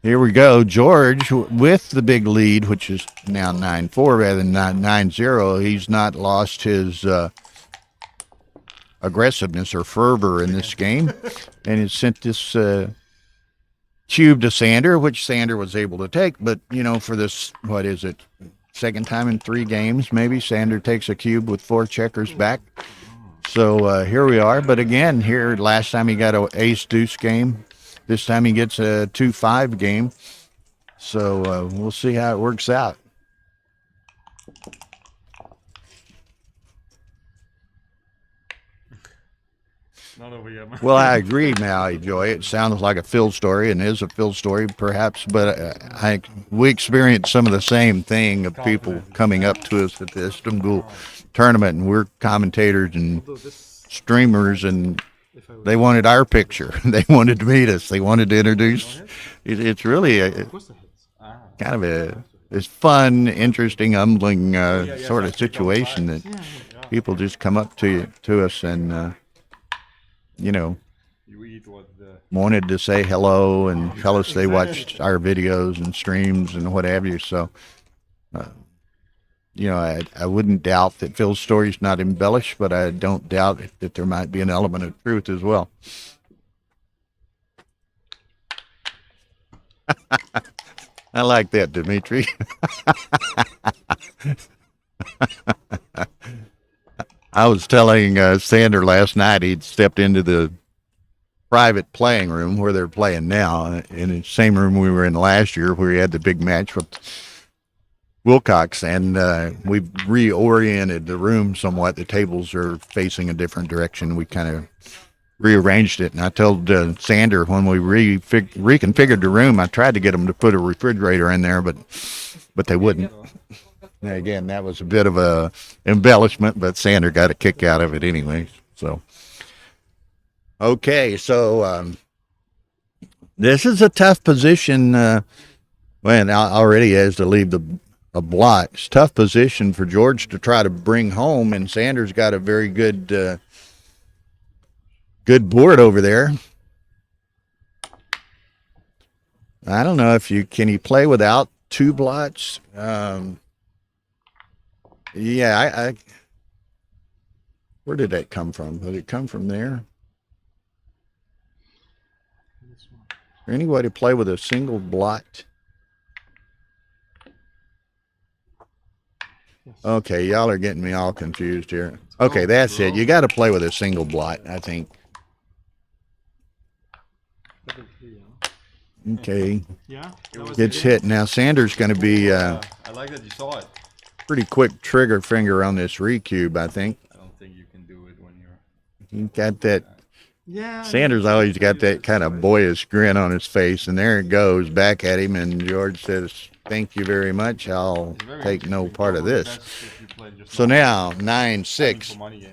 S4: here we go. George with the big lead, which is now 9-4 rather than 9-0. He's not lost his aggressiveness or fervor in this game, and he sent this cube to Sander, which Sander was able to take. But for this, what is it, second time in 3 games maybe, Sander takes a cube with 4 checkers back. So here we are. But again, here last time he got an ace deuce game. This time he gets a 2-5 game. So we'll see how it works out.
S1: Not over here.
S4: Well, I agree, Maui Joy. It sounds like a Phil story, and is a Phil story, perhaps. But we experienced some of the same thing of people coming up to us at the Istanbul tournament, and we're commentators and streamers, and they wanted our picture. They wanted to meet us. They wanted to introduce. It's really kind of this fun, interesting, humbling sort of situation that people just come up to us and. Wanted to say hello and tell us they watched our videos and streams and what have you. So, I wouldn't doubt that Phil's story's not embellished, but I don't doubt that there might be an element of truth as well. I like that, Dimitri. I was telling Sander last night he'd stepped into the private playing room where they're playing now, in the same room we were in last year where we had the big match with Wilcox, and we've reoriented the room somewhat. The tables are facing a different direction. We kind of rearranged it, and I told Sander when we reconfigured the room, I tried to get them to put a refrigerator in there, but they wouldn't. Again, that was a bit of a embellishment, but Sander got a kick out of it anyway. So, okay, so this is a tough position. Already has to leave a blot. It's a tough position for George to try to bring home, and Sander's got a very good good board over there. I don't know if can he play without 2 blots? Yeah, where did that come from? Did it come from there? Is there any way to play with a single blot? Okay, y'all are getting me all confused here. Okay, that's it. You got to play with a single blot, I think. Okay.
S2: Yeah.
S4: Gets hit. Now Sander's going to be
S1: I like that you saw it.
S4: pretty quick trigger finger on this recube, I think.
S1: I don't think you can do it when you're...
S4: He got that.
S2: Yeah.
S4: Sanders always got that kind of boyish grin on his face, and there it goes back at him, and George says, "Thank you very much. I'll take no part of this." So now 9-6.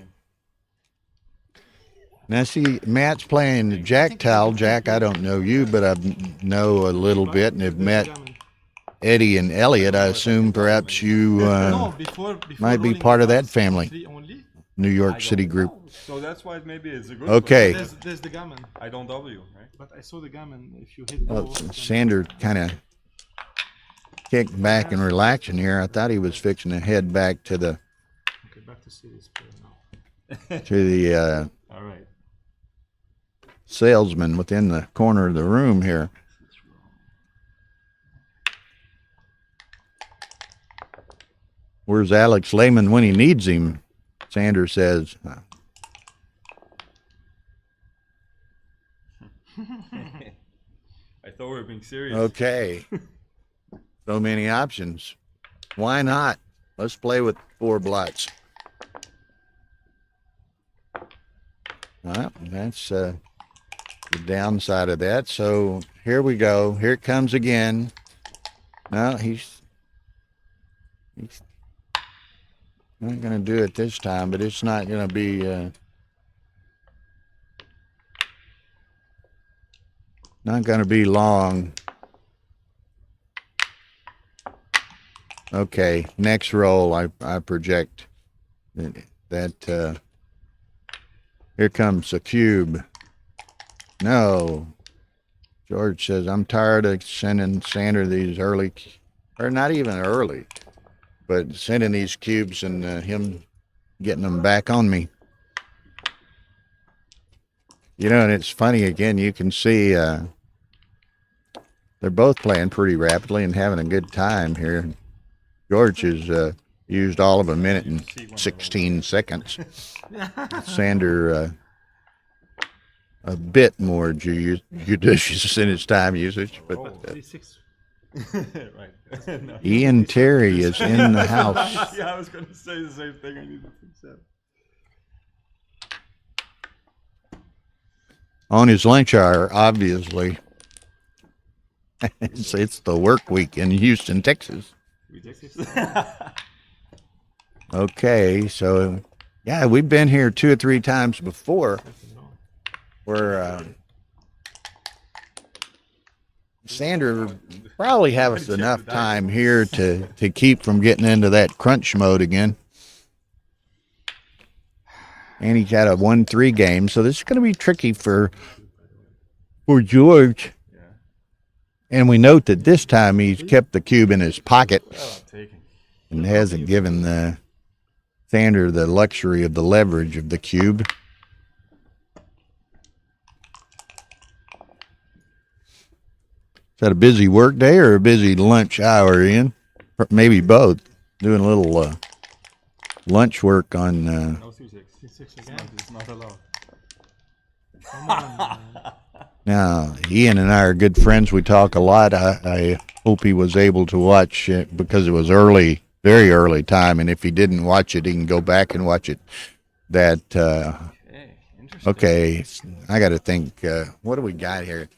S4: Now see, Matt's playing Jack Towel. Jack, I don't know you, but I know a little bit and have met Eddie and Elliot. I assume perhaps you might be part of that family, New York City group.
S1: So that's why maybe it's a good
S4: Okay.
S2: There's the gammon.
S1: I don't W, right?
S2: But I saw the gammon. If you hit
S4: Well, Sander kind of kicked back and relaxing here. I thought he was fixing to head back to the
S2: Okay, back to serious play now.
S1: All right.
S4: salesman within the corner of the room here. Where's Alex Lehman when he needs him? Sanders says.
S1: I thought we were being serious.
S4: Okay. So many options. Why not? Let's play with 4 blots. Well, that's the downside of that. So here we go. Here it comes again. No, he's not going to do it this time, but it's not going to be not going to be long. Okay, next roll, I project that here comes a cube. No. George says, I'm tired of sending Sander these early, or not even early, but sending these cubes and him getting them back on me. You know, and it's funny, again, you can see they're both playing pretty rapidly and having a good time here. George has used all of a minute and 16 seconds. Sander a bit more judicious in his time usage. But
S1: Right. No.
S4: Ian Terry is in the house.
S1: Yeah, I was going to say the same thing. I need to fix that.
S4: On his lunch hour, obviously. It's the work week in Houston, Texas. Okay, so yeah, we've been here 2 or 3 times before. Where Sander probably have us enough time here to keep from getting into that crunch mode again. And he's got a 1-3 game, so this is going to be tricky for George.
S1: Yeah.
S4: And we note that this time he's kept the cube in his pocket
S1: Well, I'm taking.
S4: and hasn't given Sander the luxury of the leverage of the cube. Is that a busy work day or a busy lunch hour, Ian? Or maybe both. Doing a little lunch work on.
S1: No, 2-6.
S2: 6 again.
S1: It's not allowed.
S2: Come on.
S4: Now, Ian and I are good friends. We talk a lot. I hope he was able to watch it because it was early, very early time. And if he didn't watch it, he can go back and watch it. That
S1: Interesting.
S4: okay. I got to think. What do we got here?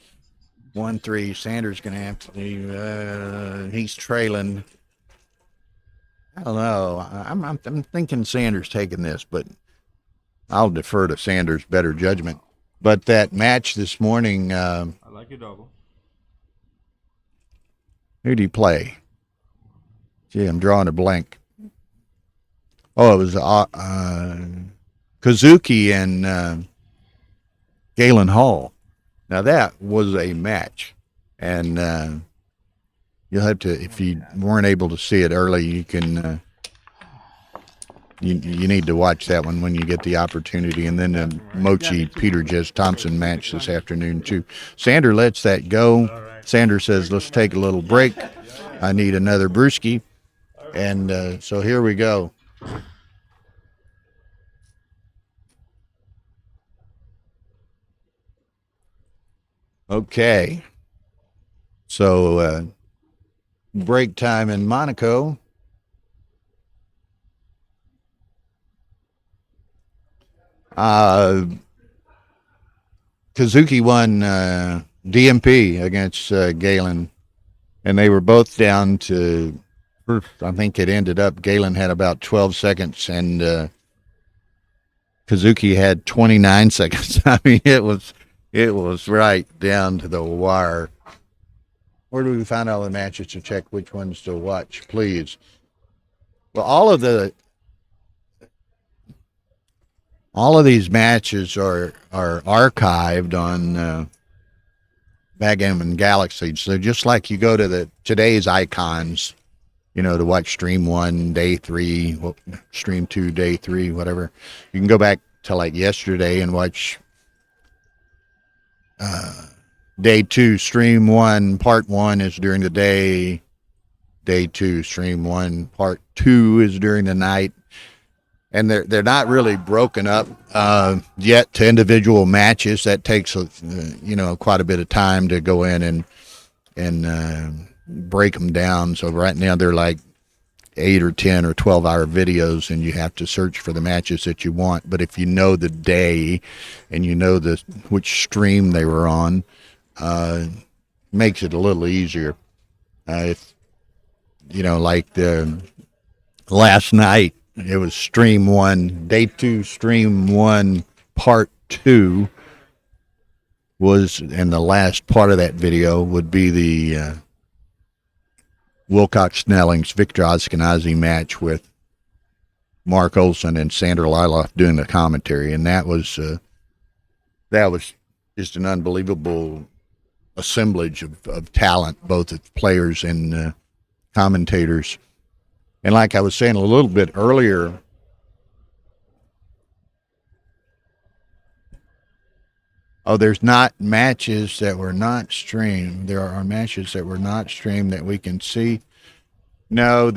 S4: 1-3. Sander's going to have to do. He's trailing. I don't know. I'm thinking Sanders taking this, but I'll defer to Sanders' better judgment. But that match this morning,
S1: I like your double.
S4: who'd he play? Gee, I'm drawing a blank. Oh, it was Kazuki and Galen Hall. Now that was a match, and you'll have to, if you weren't able to see it early, you can. You need to watch that one when you get the opportunity, and then the Mochi Peter Jez Thompson match this afternoon too. Sander lets that go. Sander says, "Let's take a little break. I need another brewski," and so here we go. Okay, so break time in Monaco. Kazuki won DMP against Galen, and they were both down to, I think it ended up, Galen had about 12 seconds, and Kazuki had 29 seconds. I mean, it was right down to the wire. Where do we find all the matches to check which ones to watch, please? Well, all of these matches are archived on Backgammon Galaxy. So just like you go to today's icons, to watch stream 1, day 3, stream 2, day 3, whatever, you can go back to like yesterday and watch day 2, stream 1, part 1 is during the day. Day 2, stream 1, part 2 is during the night. and they're not really broken up yet to individual matches. That takes quite a bit of time to go in and break them down. So right now they're like 8 or 10 or 12-hour videos, and you have to search for the matches that you want. But if you know the day and you know which stream they were on, makes it a little easier. If like the last night, it was stream 1, day 2, stream 1, part 2 was, and the last part of that video would be the Wilcox-Snelling's Victor Ashkenazi match with Mark Olson and Sandra Lylloff doing the commentary, and that was just an unbelievable assemblage of talent, both of players and commentators. And like I was saying a little bit earlier, there's not matches that were not streamed. There are matches that were not streamed that we can see. No,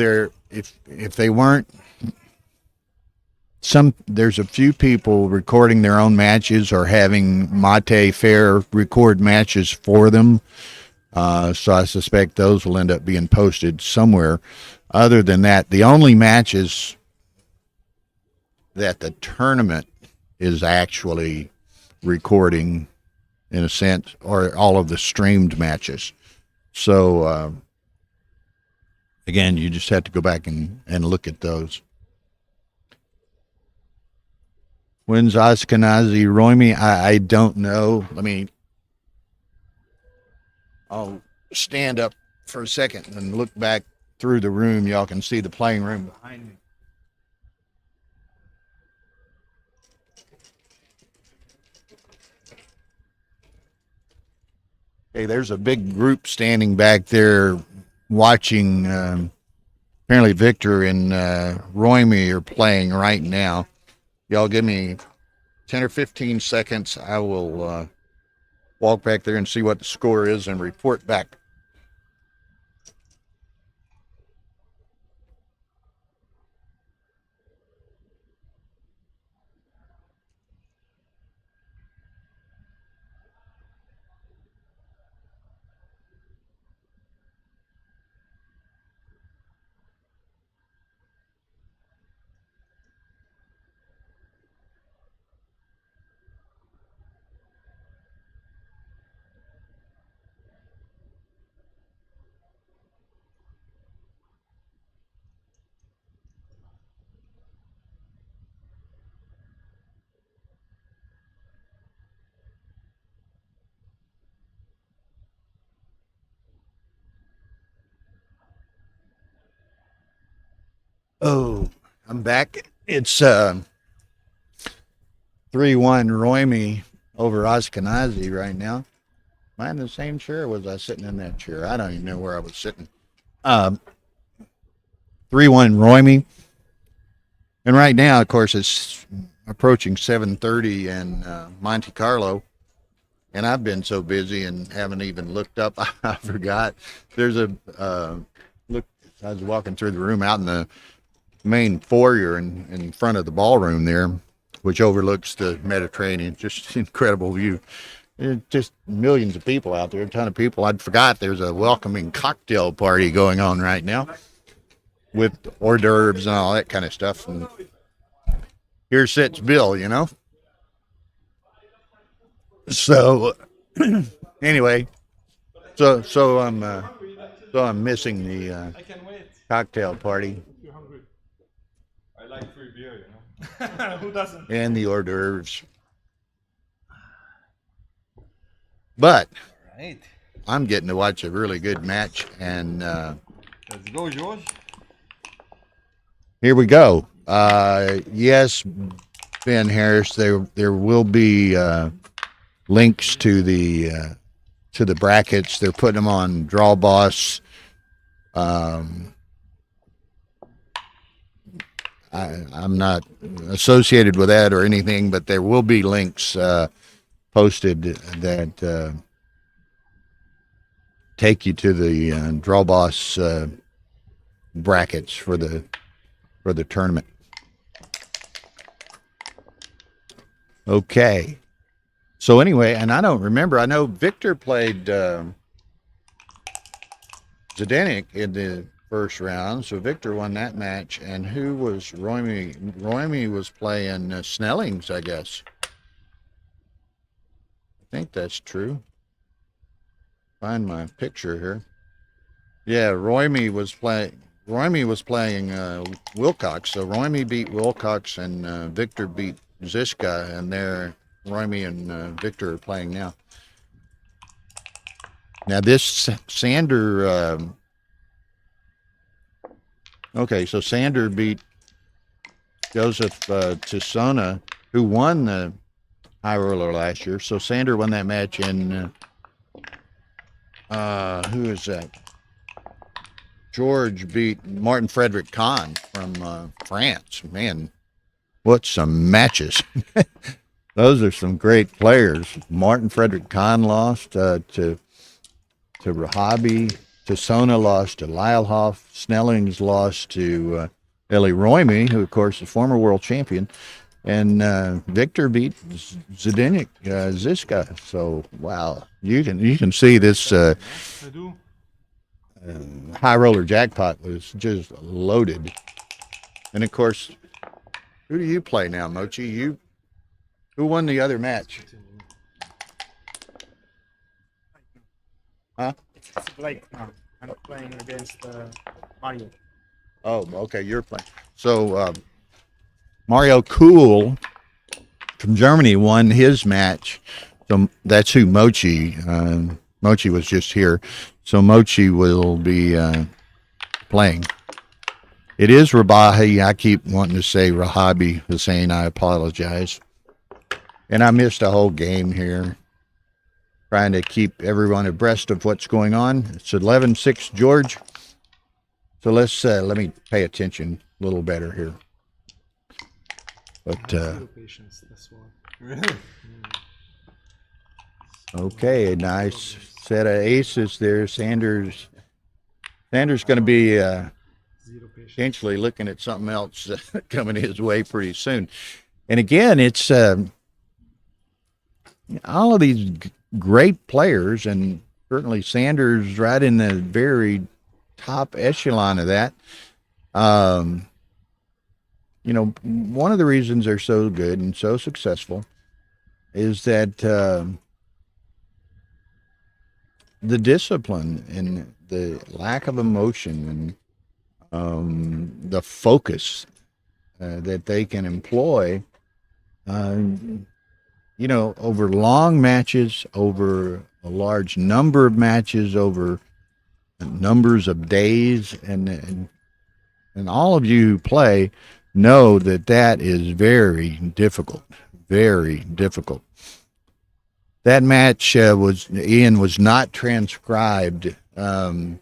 S4: if they weren't, there's a few people recording their own matches or having Mate Fair record matches for them. So I suspect those will end up being posted somewhere. Other than that, the only matches that the tournament is actually recording, in a sense, or all of the streamed matches. So again, you just have to go back and look at those. When's Ashkenazi Roimy? I don't know. I'll stand up for a second and look back through the room. Y'all can see the playing room behind me. Hey, there's a big group standing back there watching. Apparently Victor and Roimy are playing right now. Y'all give me 10 or 15 seconds. I will walk back there and see what the score is and report back. Oh, I'm back. It's 3-1 Roimy over Ashkenazi right now. Am I in the same chair, or was I sitting in that chair? I don't even know where I was sitting. 3-1 Roimy. And right now, of course, it's approaching 7:30 in Monte-Carlo. And I've been so busy and haven't even looked up. I forgot. There's look, I was walking through the room out in the main foyer in front of the ballroom there, which overlooks the Mediterranean. Just incredible view. There's just millions of people out there, a ton of people. I forgot there's a welcoming cocktail party going on right now with hors d'oeuvres and all that kind of stuff. And here sits Bill, So anyway, so I'm missing the cocktail party.
S1: I like free beer, Who doesn't?
S4: And the hors d'oeuvres. But
S1: Right.
S4: I'm getting to watch a really good match, and
S1: Let's go, George.
S4: here we go. Yes, Ben Harris, there will be links to the brackets. They're putting them on Draw Boss. I'm not associated with that or anything, but there will be links posted that take you to the Draw Boss brackets for the tournament. Okay. So anyway, and I don't remember. I know Victor played Zdenek in the first round, so Victor won that match. And who was Romy? Romy was playing Snellings, I guess. I think that's true. Find my picture here. Yeah, Romy was playing. Romy was playing Wilcox, so Romy beat Wilcox and Victor beat Ziska, and they're Romy and Victor are playing now. Now this Sander. Okay, so Sander beat Joseph Tisona, who won the high roller last year. So Sander won that match in. Who is that? George beat Martin Frederick Kahn from France. Man, what some matches. Those are some great players. Martin Frederick Kahn lost to Rabahie. Tisona lost to Lylloff. Snellings lost to Eli Royme, who, of course, is former world champion. And Victor beat Zdenek Ziska. So, wow. You can see this
S1: I do.
S4: high roller jackpot was just loaded. And, of course, who do you play now, Mochi? Who won the other match? Huh?
S2: It's Blake now. I'm playing against Mario.
S4: Oh, okay, you're playing. So Mario Kuhl from Germany won his match. So that's who Mochi. Mochi was just here, so Mochi will be playing. It is Rabahie. I keep wanting to say Rabahie Hussein. I apologize. And I missed a whole game here. Trying to keep everyone abreast of what's going on. It's 11-6 George. So let me pay attention a little better here. But
S2: Zero patience, this one.
S1: Really?
S4: okay, nice set of aces there. Sanders going to be
S2: Zero patience.
S4: potentially looking at something else coming his way pretty soon. And again, it's all of these great players, and certainly Sanders right in the very top echelon of that. You know, one of the reasons they're so good and so successful is that the discipline and the lack of emotion and the focus that they can employ, you know, over long matches, over a large number of matches, over numbers of days, and all of you who play know that that is very difficult, very difficult. That match Ian was not transcribed. It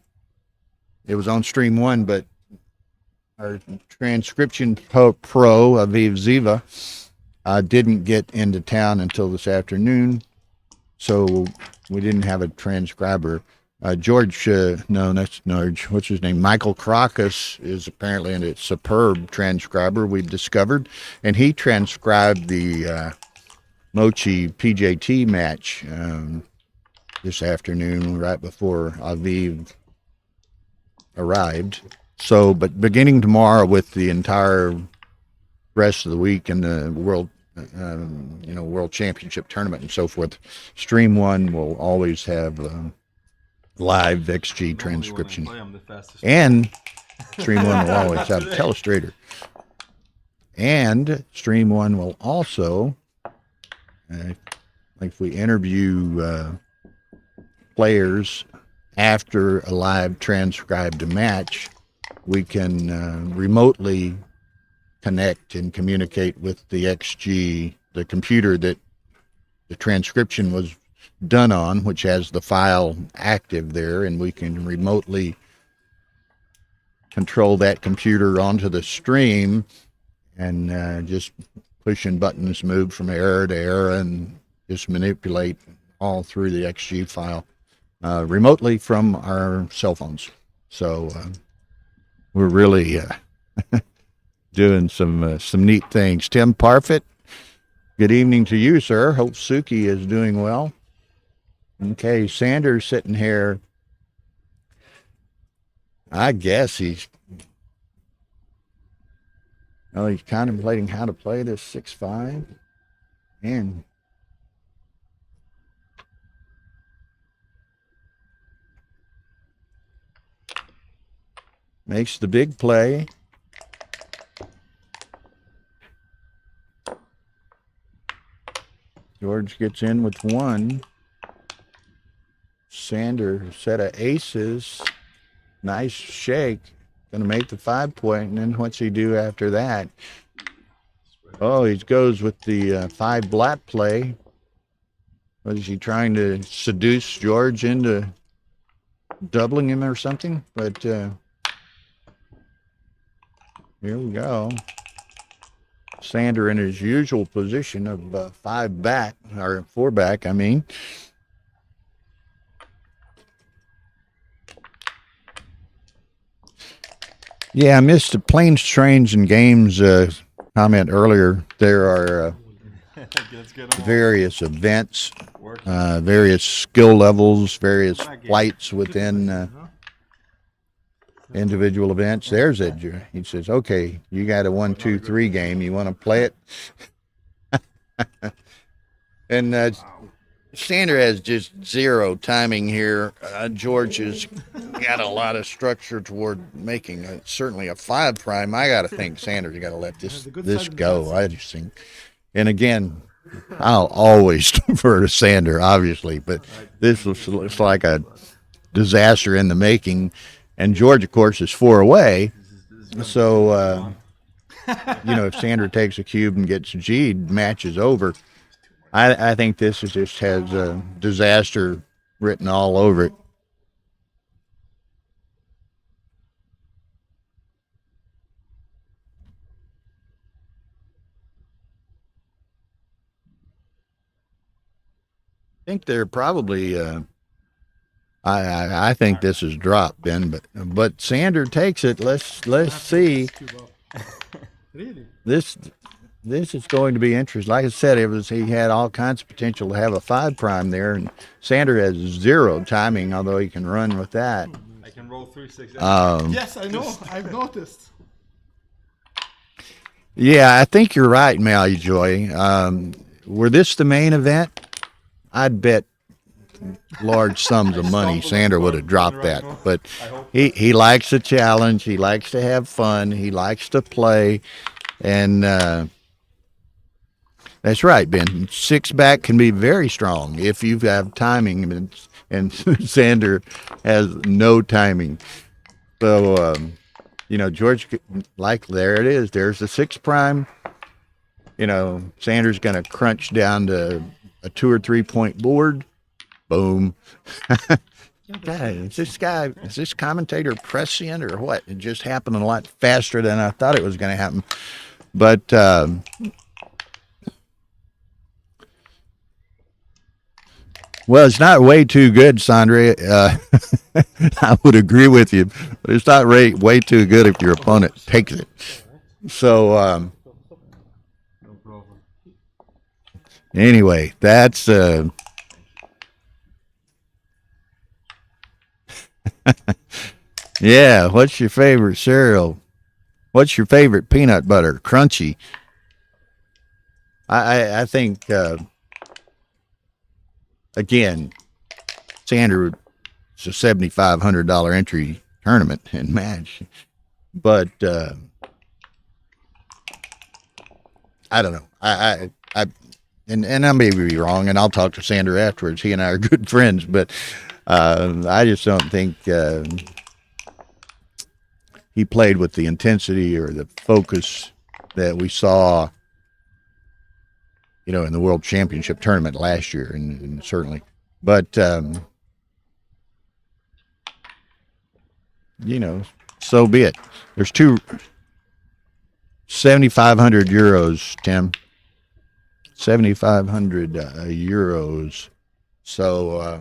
S4: was on stream one, but our transcription pro Aviv Ziva didn't get into town until this afternoon, so we didn't have a transcriber. George, no, that's George. What's his name? Michael Crocus is apparently a superb transcriber, we've discovered, and he transcribed the Mochi PJT match this afternoon, right before Aviv arrived. So, but beginning tomorrow with the entire rest of the week in the World Championship tournament and so forth, Stream 1 will always have live XG transcription. And Stream 1 will always have a telestrator. And Stream 1 will also, like if we interview players after a live transcribed match, we can remotely connect and communicate with the XG, the computer that the transcription was done on, which has the file active there, and we can remotely control that computer onto the stream and just pushing buttons, move from error to error, and just manipulate all through the XG file remotely from our cell phones. So we're really doing some neat things. Tim Parfit Good evening to you, sir. Hope Suki is doing well. Okay, Sanders sitting here. I guess he's contemplating how to play this 6-5. And makes the big play. George gets in with one. Sander set of aces. Nice shake. Going to make the 5-point. And then what's he do after that? Oh, he goes with the 5 black play. Was he trying to seduce George into doubling him or something? But here we go. Sander in his usual position of 5 back, or 4 back, I mean. Yeah, I missed the planes, trains, and games comment earlier. There are various events, various skill levels, various flights within individual events. There's it. He says, okay, you got a 1, 2, 3 game. You want to play it? And Sander has just 0 timing here. George has got a lot of structure toward making certainly a 5 prime. I got to think Sander's got to let this go. I just think. And again, I'll always defer to Sander, obviously, but this looks like a disaster in the making. And George, of course, is 4 away. So, if Sander takes a cube and gets G'd, match is over. I think this just has disaster written all over it. I think they're probably. I think this is dropped, Ben, but Sander takes it. Let's see.
S2: Really?
S4: This is going to be interesting. Like I said, he had all kinds of potential to have a 5 prime there, and Sander has 0 timing, although he can run with that.
S1: I can roll 3, 6.
S2: Yes, I know. I've noticed.
S4: Yeah, I think you're right, Mally Joy. Were this the main event, I'd bet large sums of money Sander would have dropped that. But he likes a challenge. He likes to have fun. He likes to play, and that's right, Ben. 6 back can be very strong if you have timing, and Sander has no timing. So, George, like, there it is. There's the 6 prime. Sander's going to crunch down to a 2 or 3 point board. Boom. God, is this commentator prescient or what? It just happened a lot faster than I thought it was going to happen. But, well, it's not way too good, Sandra. I would agree with you, but it's not way too good if your opponent takes it. So, anyway, that's yeah. What's your favorite cereal? What's your favorite peanut butter? Crunchy. I think again, Sander, it's a $7,500 entry tournament and match, but I don't know. And I may be wrong, and I'll talk to Sander afterwards. He and I are good friends, but I just don't think he played with the intensity or the focus that we saw, in the World Championship tournament last year, and certainly. But, so be it. There's 7,500 euros, Tim. 7,500 euros. So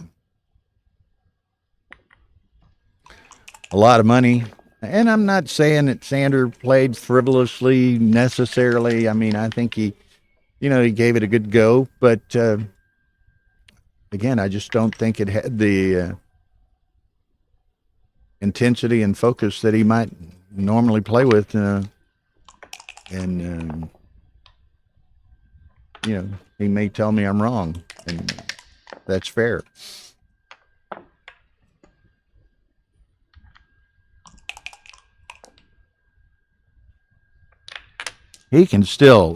S4: a lot of money. And I'm not saying that Sander played frivolously necessarily. I mean, I think he he gave it a good go, but again, I just don't think it had the intensity and focus that he might normally play with, and he may tell me I'm wrong, and that's fair. He can still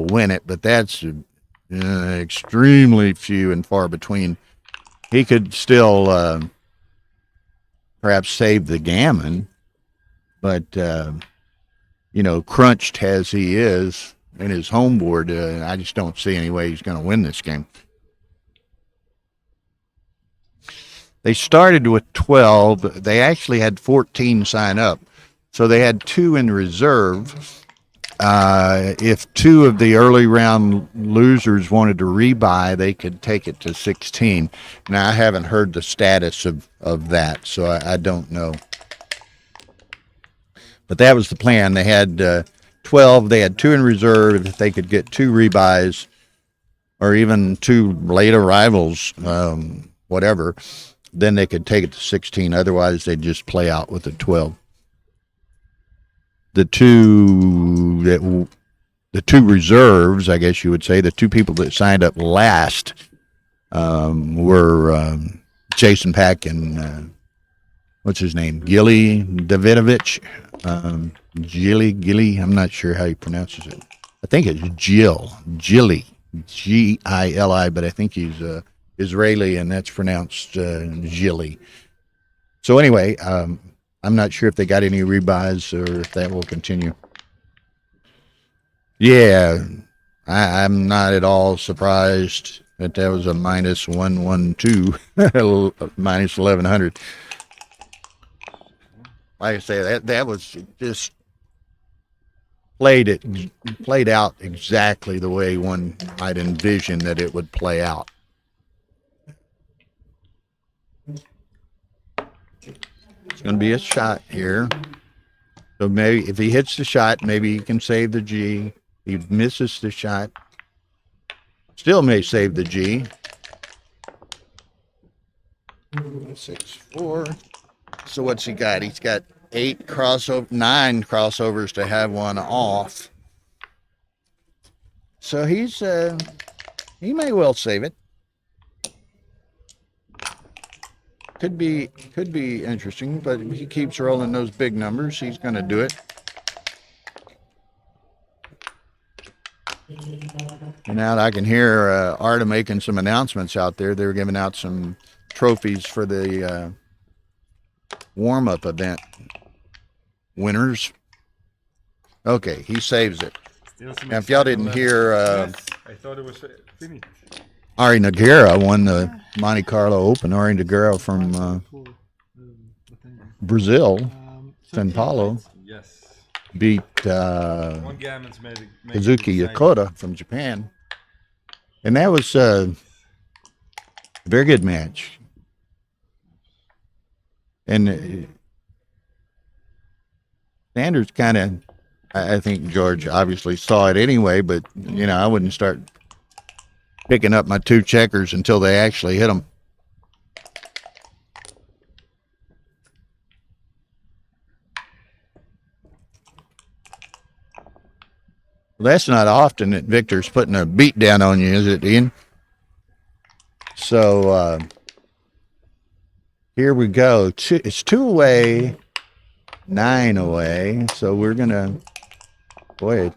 S4: win it, but that's extremely few and far between. He could still perhaps save the gammon, but crunched as he is in his home board, I just don't see any way he's going to win this game. They started with 12. They actually had 14 sign up, so they had 2 in reserve. If 2 of the early round losers wanted to rebuy, they could take it to 16. Now, I haven't heard the status of that, so I don't know. But that was the plan. They had 12. They had 2 in reserve. If they could get 2 rebuys or even 2 late arrivals, whatever, then they could take it to 16. Otherwise, they'd just play out with the 12. The two reserves, I guess you would say, the 2 people that signed up last were Jason Pack and what's his name, Gilly Davidovich, Gilly. I'm not sure how he pronounces it. I think it's Gilly, Gili, but I think he's Israeli, and that's pronounced Gilly. So anyway, I'm not sure if they got any rebuys or if that will continue. Yeah, I'm not at all surprised that that was a minus 112, minus 1100. Like I say, that was just played out exactly the way one might envision that it would play out. It's going to be a shot here. So maybe if he hits the shot, maybe he can save the G. He misses the shot, still may save the G. 6-4. So what's he got? He's got 9 crossovers to have one off. So he may well save it. Could be interesting, but if he keeps rolling those big numbers, he's going to do it. And now I can hear Arta making some announcements out there. They're giving out some trophies for the warm-up event winners. Okay, he saves it. Now, if y'all didn't hear,
S1: I thought it was finished.
S4: Ari Nogueira won the Monte-Carlo Open. Ari Nogueira from Brazil, São Paulo,
S1: Yes.
S4: beat
S1: One gammon's made
S4: Kazuki Yokota from Japan. And that was a very good match. And Sanders kind of, I think George obviously saw it anyway, but, I wouldn't start picking up my 2 checkers until they actually hit them. Well, that's not often that Victor's putting a beat down on you, is it, Ian? So here we go. It's 2 away, 9 away. So we're gonna, boy, it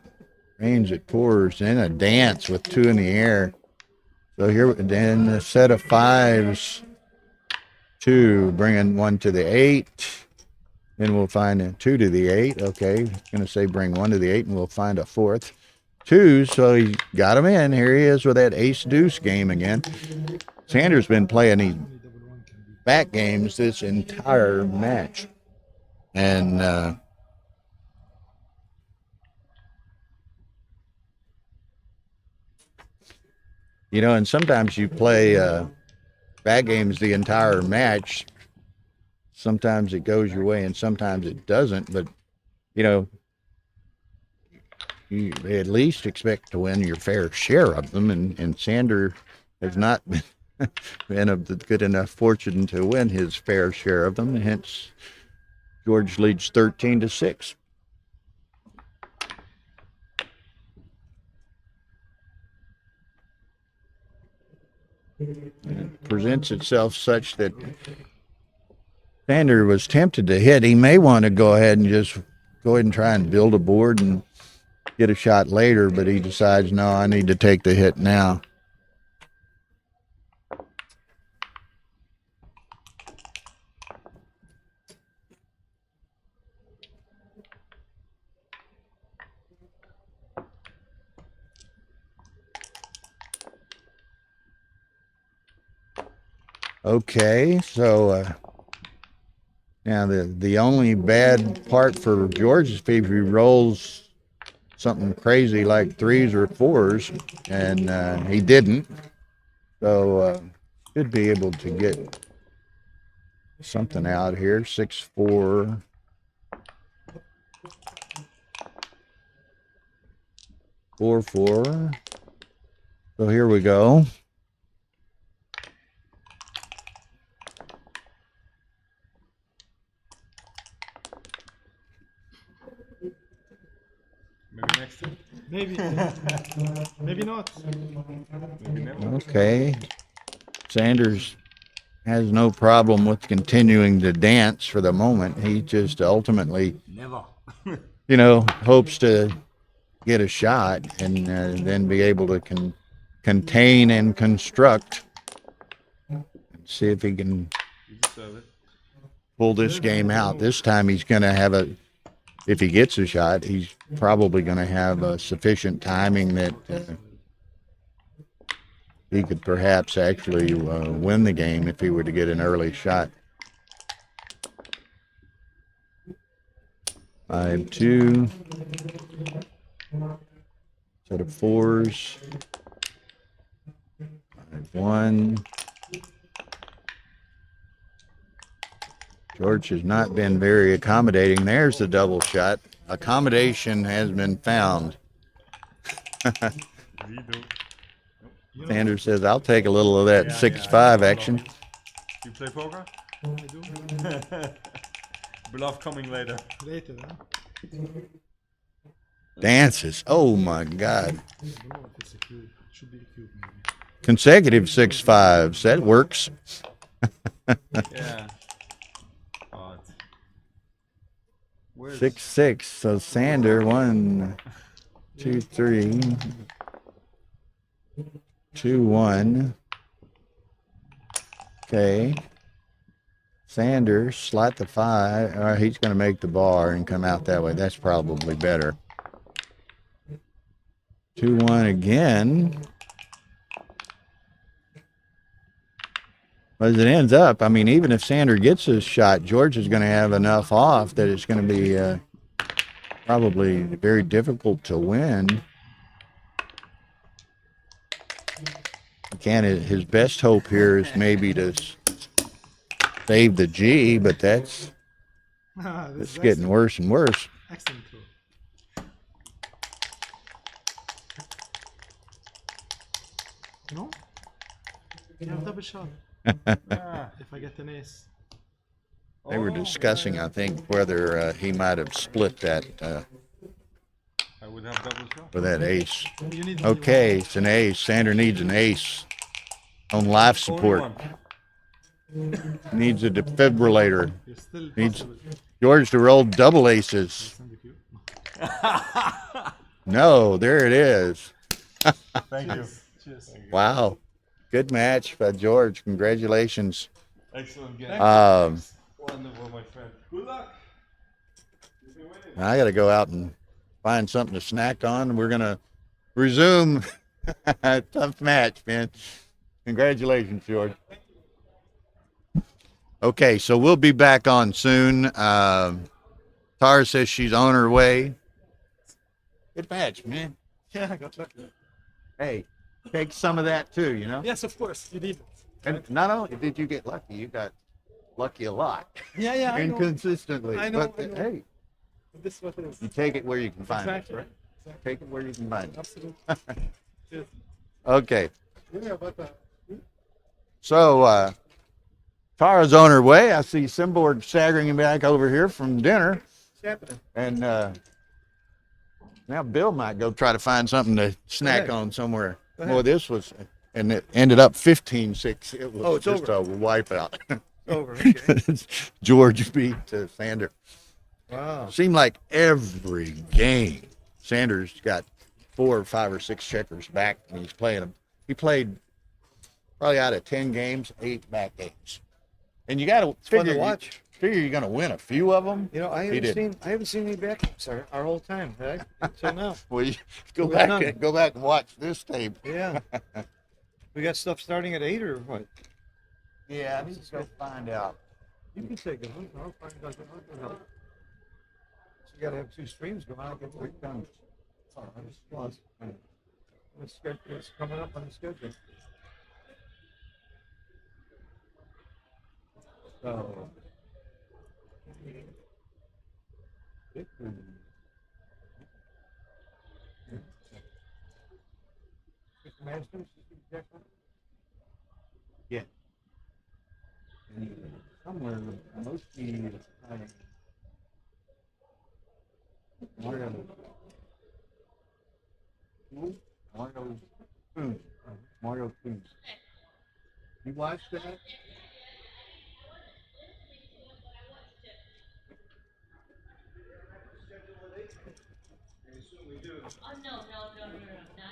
S4: rains, it pours, and a dance with 2 in the air. So here, then a set of 5s, 2, bringing 1 to the 8. Then we'll find a 2 to the 8. Okay, going to say bring 1 to the 8, and we'll find a 4th. 2, so he got him in. Here he is with that ace-deuce game again. Sanders been playing these back games this entire match. And and sometimes you play back games the entire match. Sometimes it goes your way and sometimes it doesn't. But, you at least expect to win your fair share of them, and Sander has not been of the good enough fortune to win his fair share of them. Hence, George leads 13-6. It presents itself such that Sander was tempted to hit. He may want to go ahead and try and build a board and get a shot later, but he decides, no, I need to take the hit now. Okay, so now the only bad part for George is if he rolls something crazy like 3s or 4s, and he didn't. So should be able to get something out here. 6-4. 4-4. So here we go.
S1: Maybe next time.
S2: Maybe. Maybe not.
S1: Maybe never.
S4: Okay. Sanders has no problem with continuing to dance for the moment. He just ultimately,
S1: Never.
S4: hopes to get a shot and then be able to contain and construct. See if he can
S1: You deserve it.
S4: pull this game out. This time he's going to have if he gets a shot, he's probably going to have sufficient timing that he could perhaps actually win the game if he were to get an early shot. 5-2. Set of 4s. 5-1. George has not been very accommodating. There's the double shot. Accommodation has been found.
S1: We do.
S4: Sanders says, I'll take a little of that 6-5 action.
S1: You play poker?
S2: I do.
S1: Bluff coming later.
S2: Later, huh?
S4: Dances. Oh my God.
S2: I don't know if it's a cube. It should be a cube, maybe.
S4: Consecutive 6-5s. That works.
S1: Yeah. Odd. Where's
S4: 6-6. So Sander, 1, 2, 3. 2-1. Okay. Sanders, slot the 5. All right, he's going to make the bar and come out that way. That's probably better. 2-1 again. As it ends up, I mean, even if Sander gets his shot, George is going to have enough off that it's going to be probably very difficult to win. Again, his best hope here is maybe to save the G, but that's
S2: This is
S4: getting worse and worse.
S2: excellent throw. No? You have double shot.
S1: Ah,
S2: If I get an ace.
S4: They were discussing, I think, whether he might have split that
S1: I would have double shot.
S4: for that ace.
S2: You need
S4: Okay, it's an ace. Sander needs an ace on life support.
S1: Only one.
S4: Needs a defibrillator.
S2: You're still
S4: Needs-
S2: possible.
S4: George to roll double aces.
S2: Send the cube.
S4: No, there it is.
S1: Thank you.
S2: Cheers.
S4: Wow. Good match by George. Congratulations.
S1: Excellent game. Wonderful, my friend. Good luck. You've been winning.
S4: I got to go out and find something to snack on. We're going to resume. Tough match, man. Congratulations, George. Okay, so we'll be back on soon. Tara says she's on her way. Good match, man.
S2: Yeah, I got lucky.
S4: Hey, take some of that too, you know?
S2: Yes, of course. You need it.
S4: And not only did you get lucky, you got lucky a lot.
S2: Yeah, yeah, I know.
S4: Inconsistently.
S2: I know,
S4: But
S2: I know.
S4: hey,
S2: This is what it is.
S4: you take it where you can find
S2: Exactly.
S4: it, right? Take it where you can find it.
S2: Absolutely.
S4: Okay. So, Tara's on her way. I see Simborg staggering back over here from dinner. And now Bill might go try to find something to snack on somewhere. Well, this was, and it ended up 15-6. It was just a wipeout.
S7: Over. Okay.
S4: George beat Sander.
S7: Wow.
S4: Seemed like every game, Sanders got 4 or 5 or 6 checkers back when he's playing them. He played probably out of 10 games, 8 back games. And you got to
S7: Fun
S4: figure
S7: to watch.
S4: you're going to win a few of them.
S7: You know, I haven't seen any backups our whole time, right? Until now.
S4: Well, you go
S7: We've
S4: back
S7: none.
S4: and go back and watch this tape.
S7: Yeah. We got stuff starting at 8 or what?
S4: Yeah, I need to go find out.
S7: You can take it. I'll find out. So you got to have 2 streams going on. Get work done. It's coming up on the schedule. So. Masters, Jackpot?
S4: Yeah. Somewhere, mostly Mario Foods. You watched that?
S3: Oh, no, not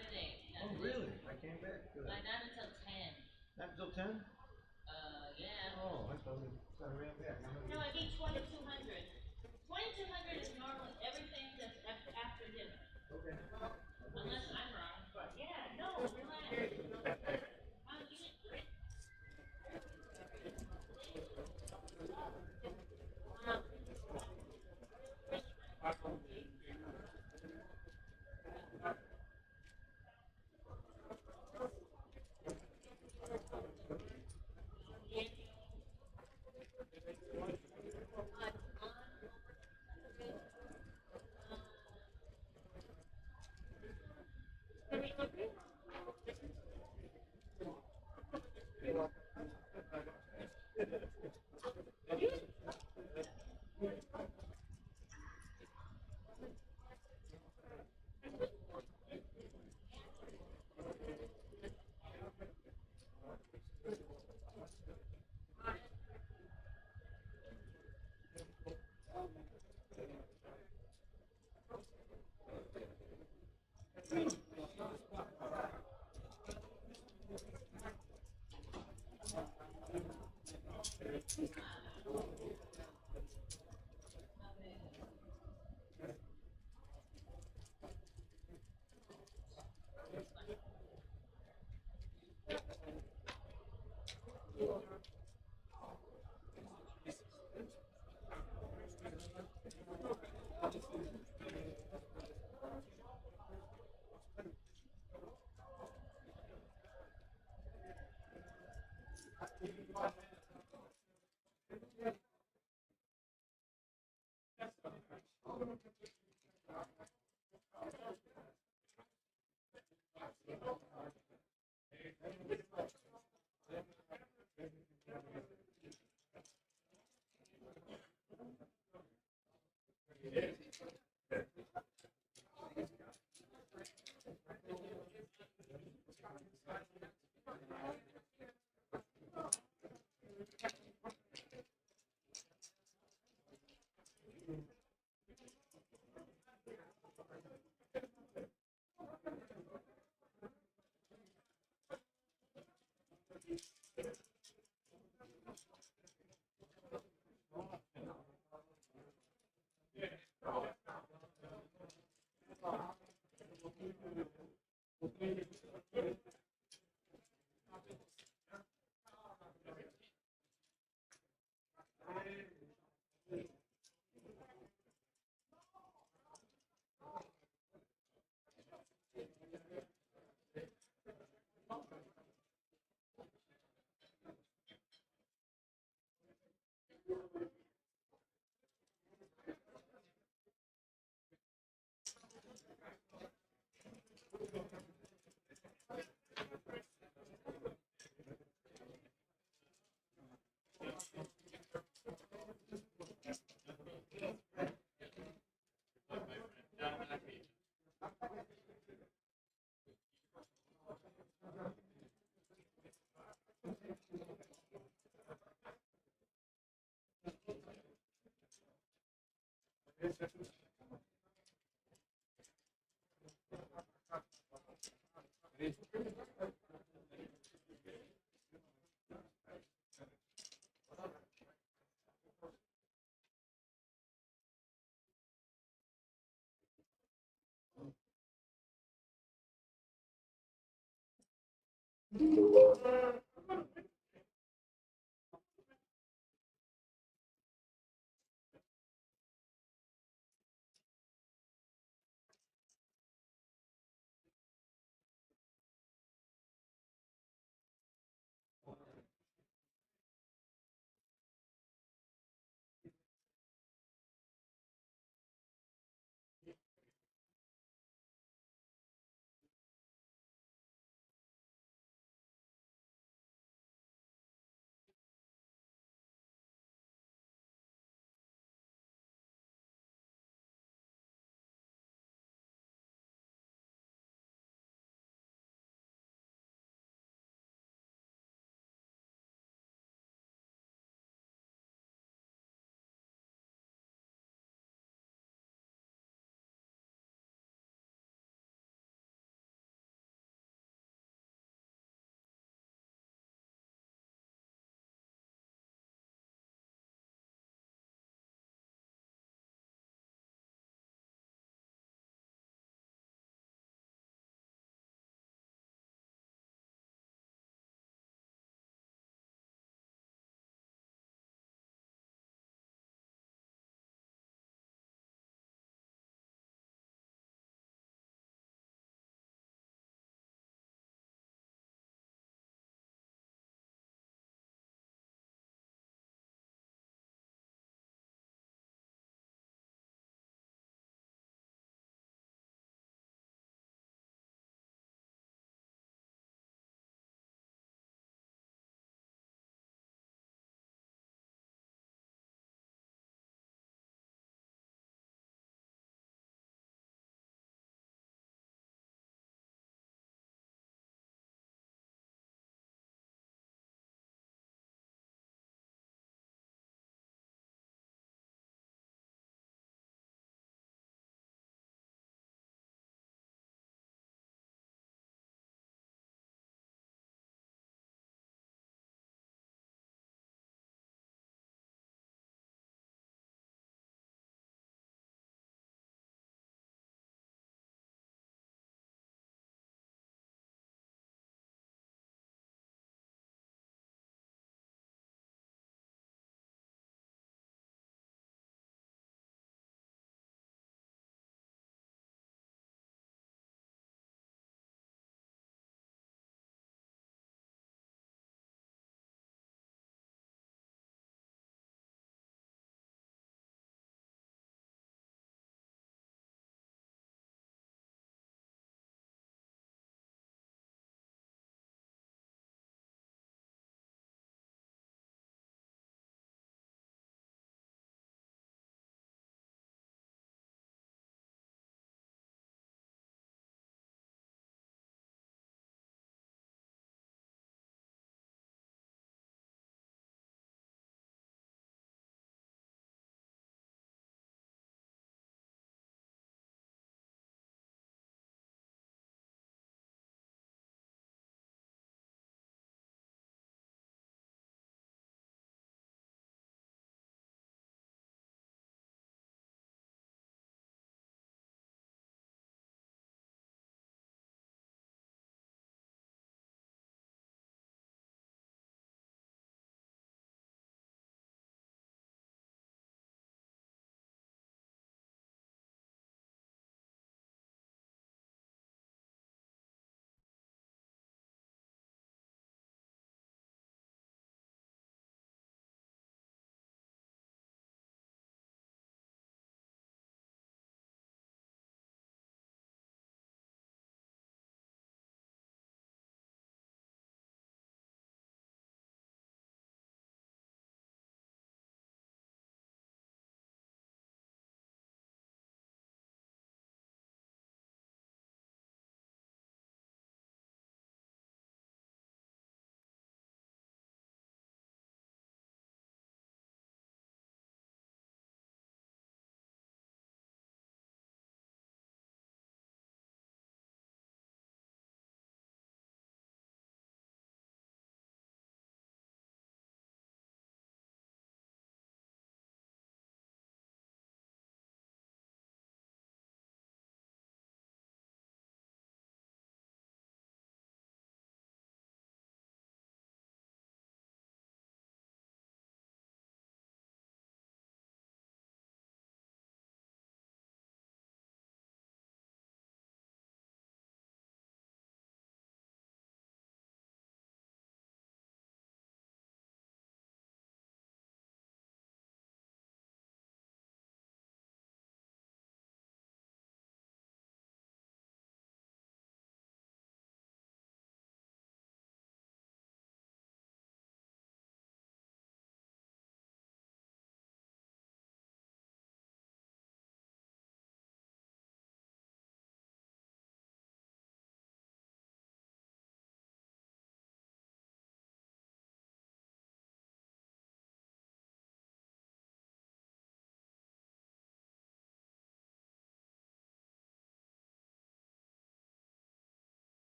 S3: at 8.
S7: Oh, really? I came back.
S3: Not until 10.
S7: Not until 10?
S3: Yeah.
S7: Oh, I thought it ran back.
S3: No, I mean 2200. 2200 is normal. Everything that's after dinner.
S7: Okay.
S3: Unless I'm wrong. But yeah, no, relax.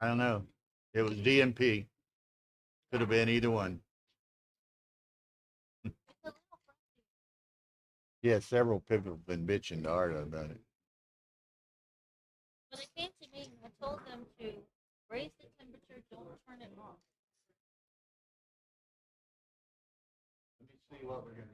S4: I don't know. It was DMP. Could have been either one. Yeah, several people have been bitching to Arda about it.
S3: When they came to me, I told them to raise the temperature, don't turn it off.
S4: Let me see what we're gonna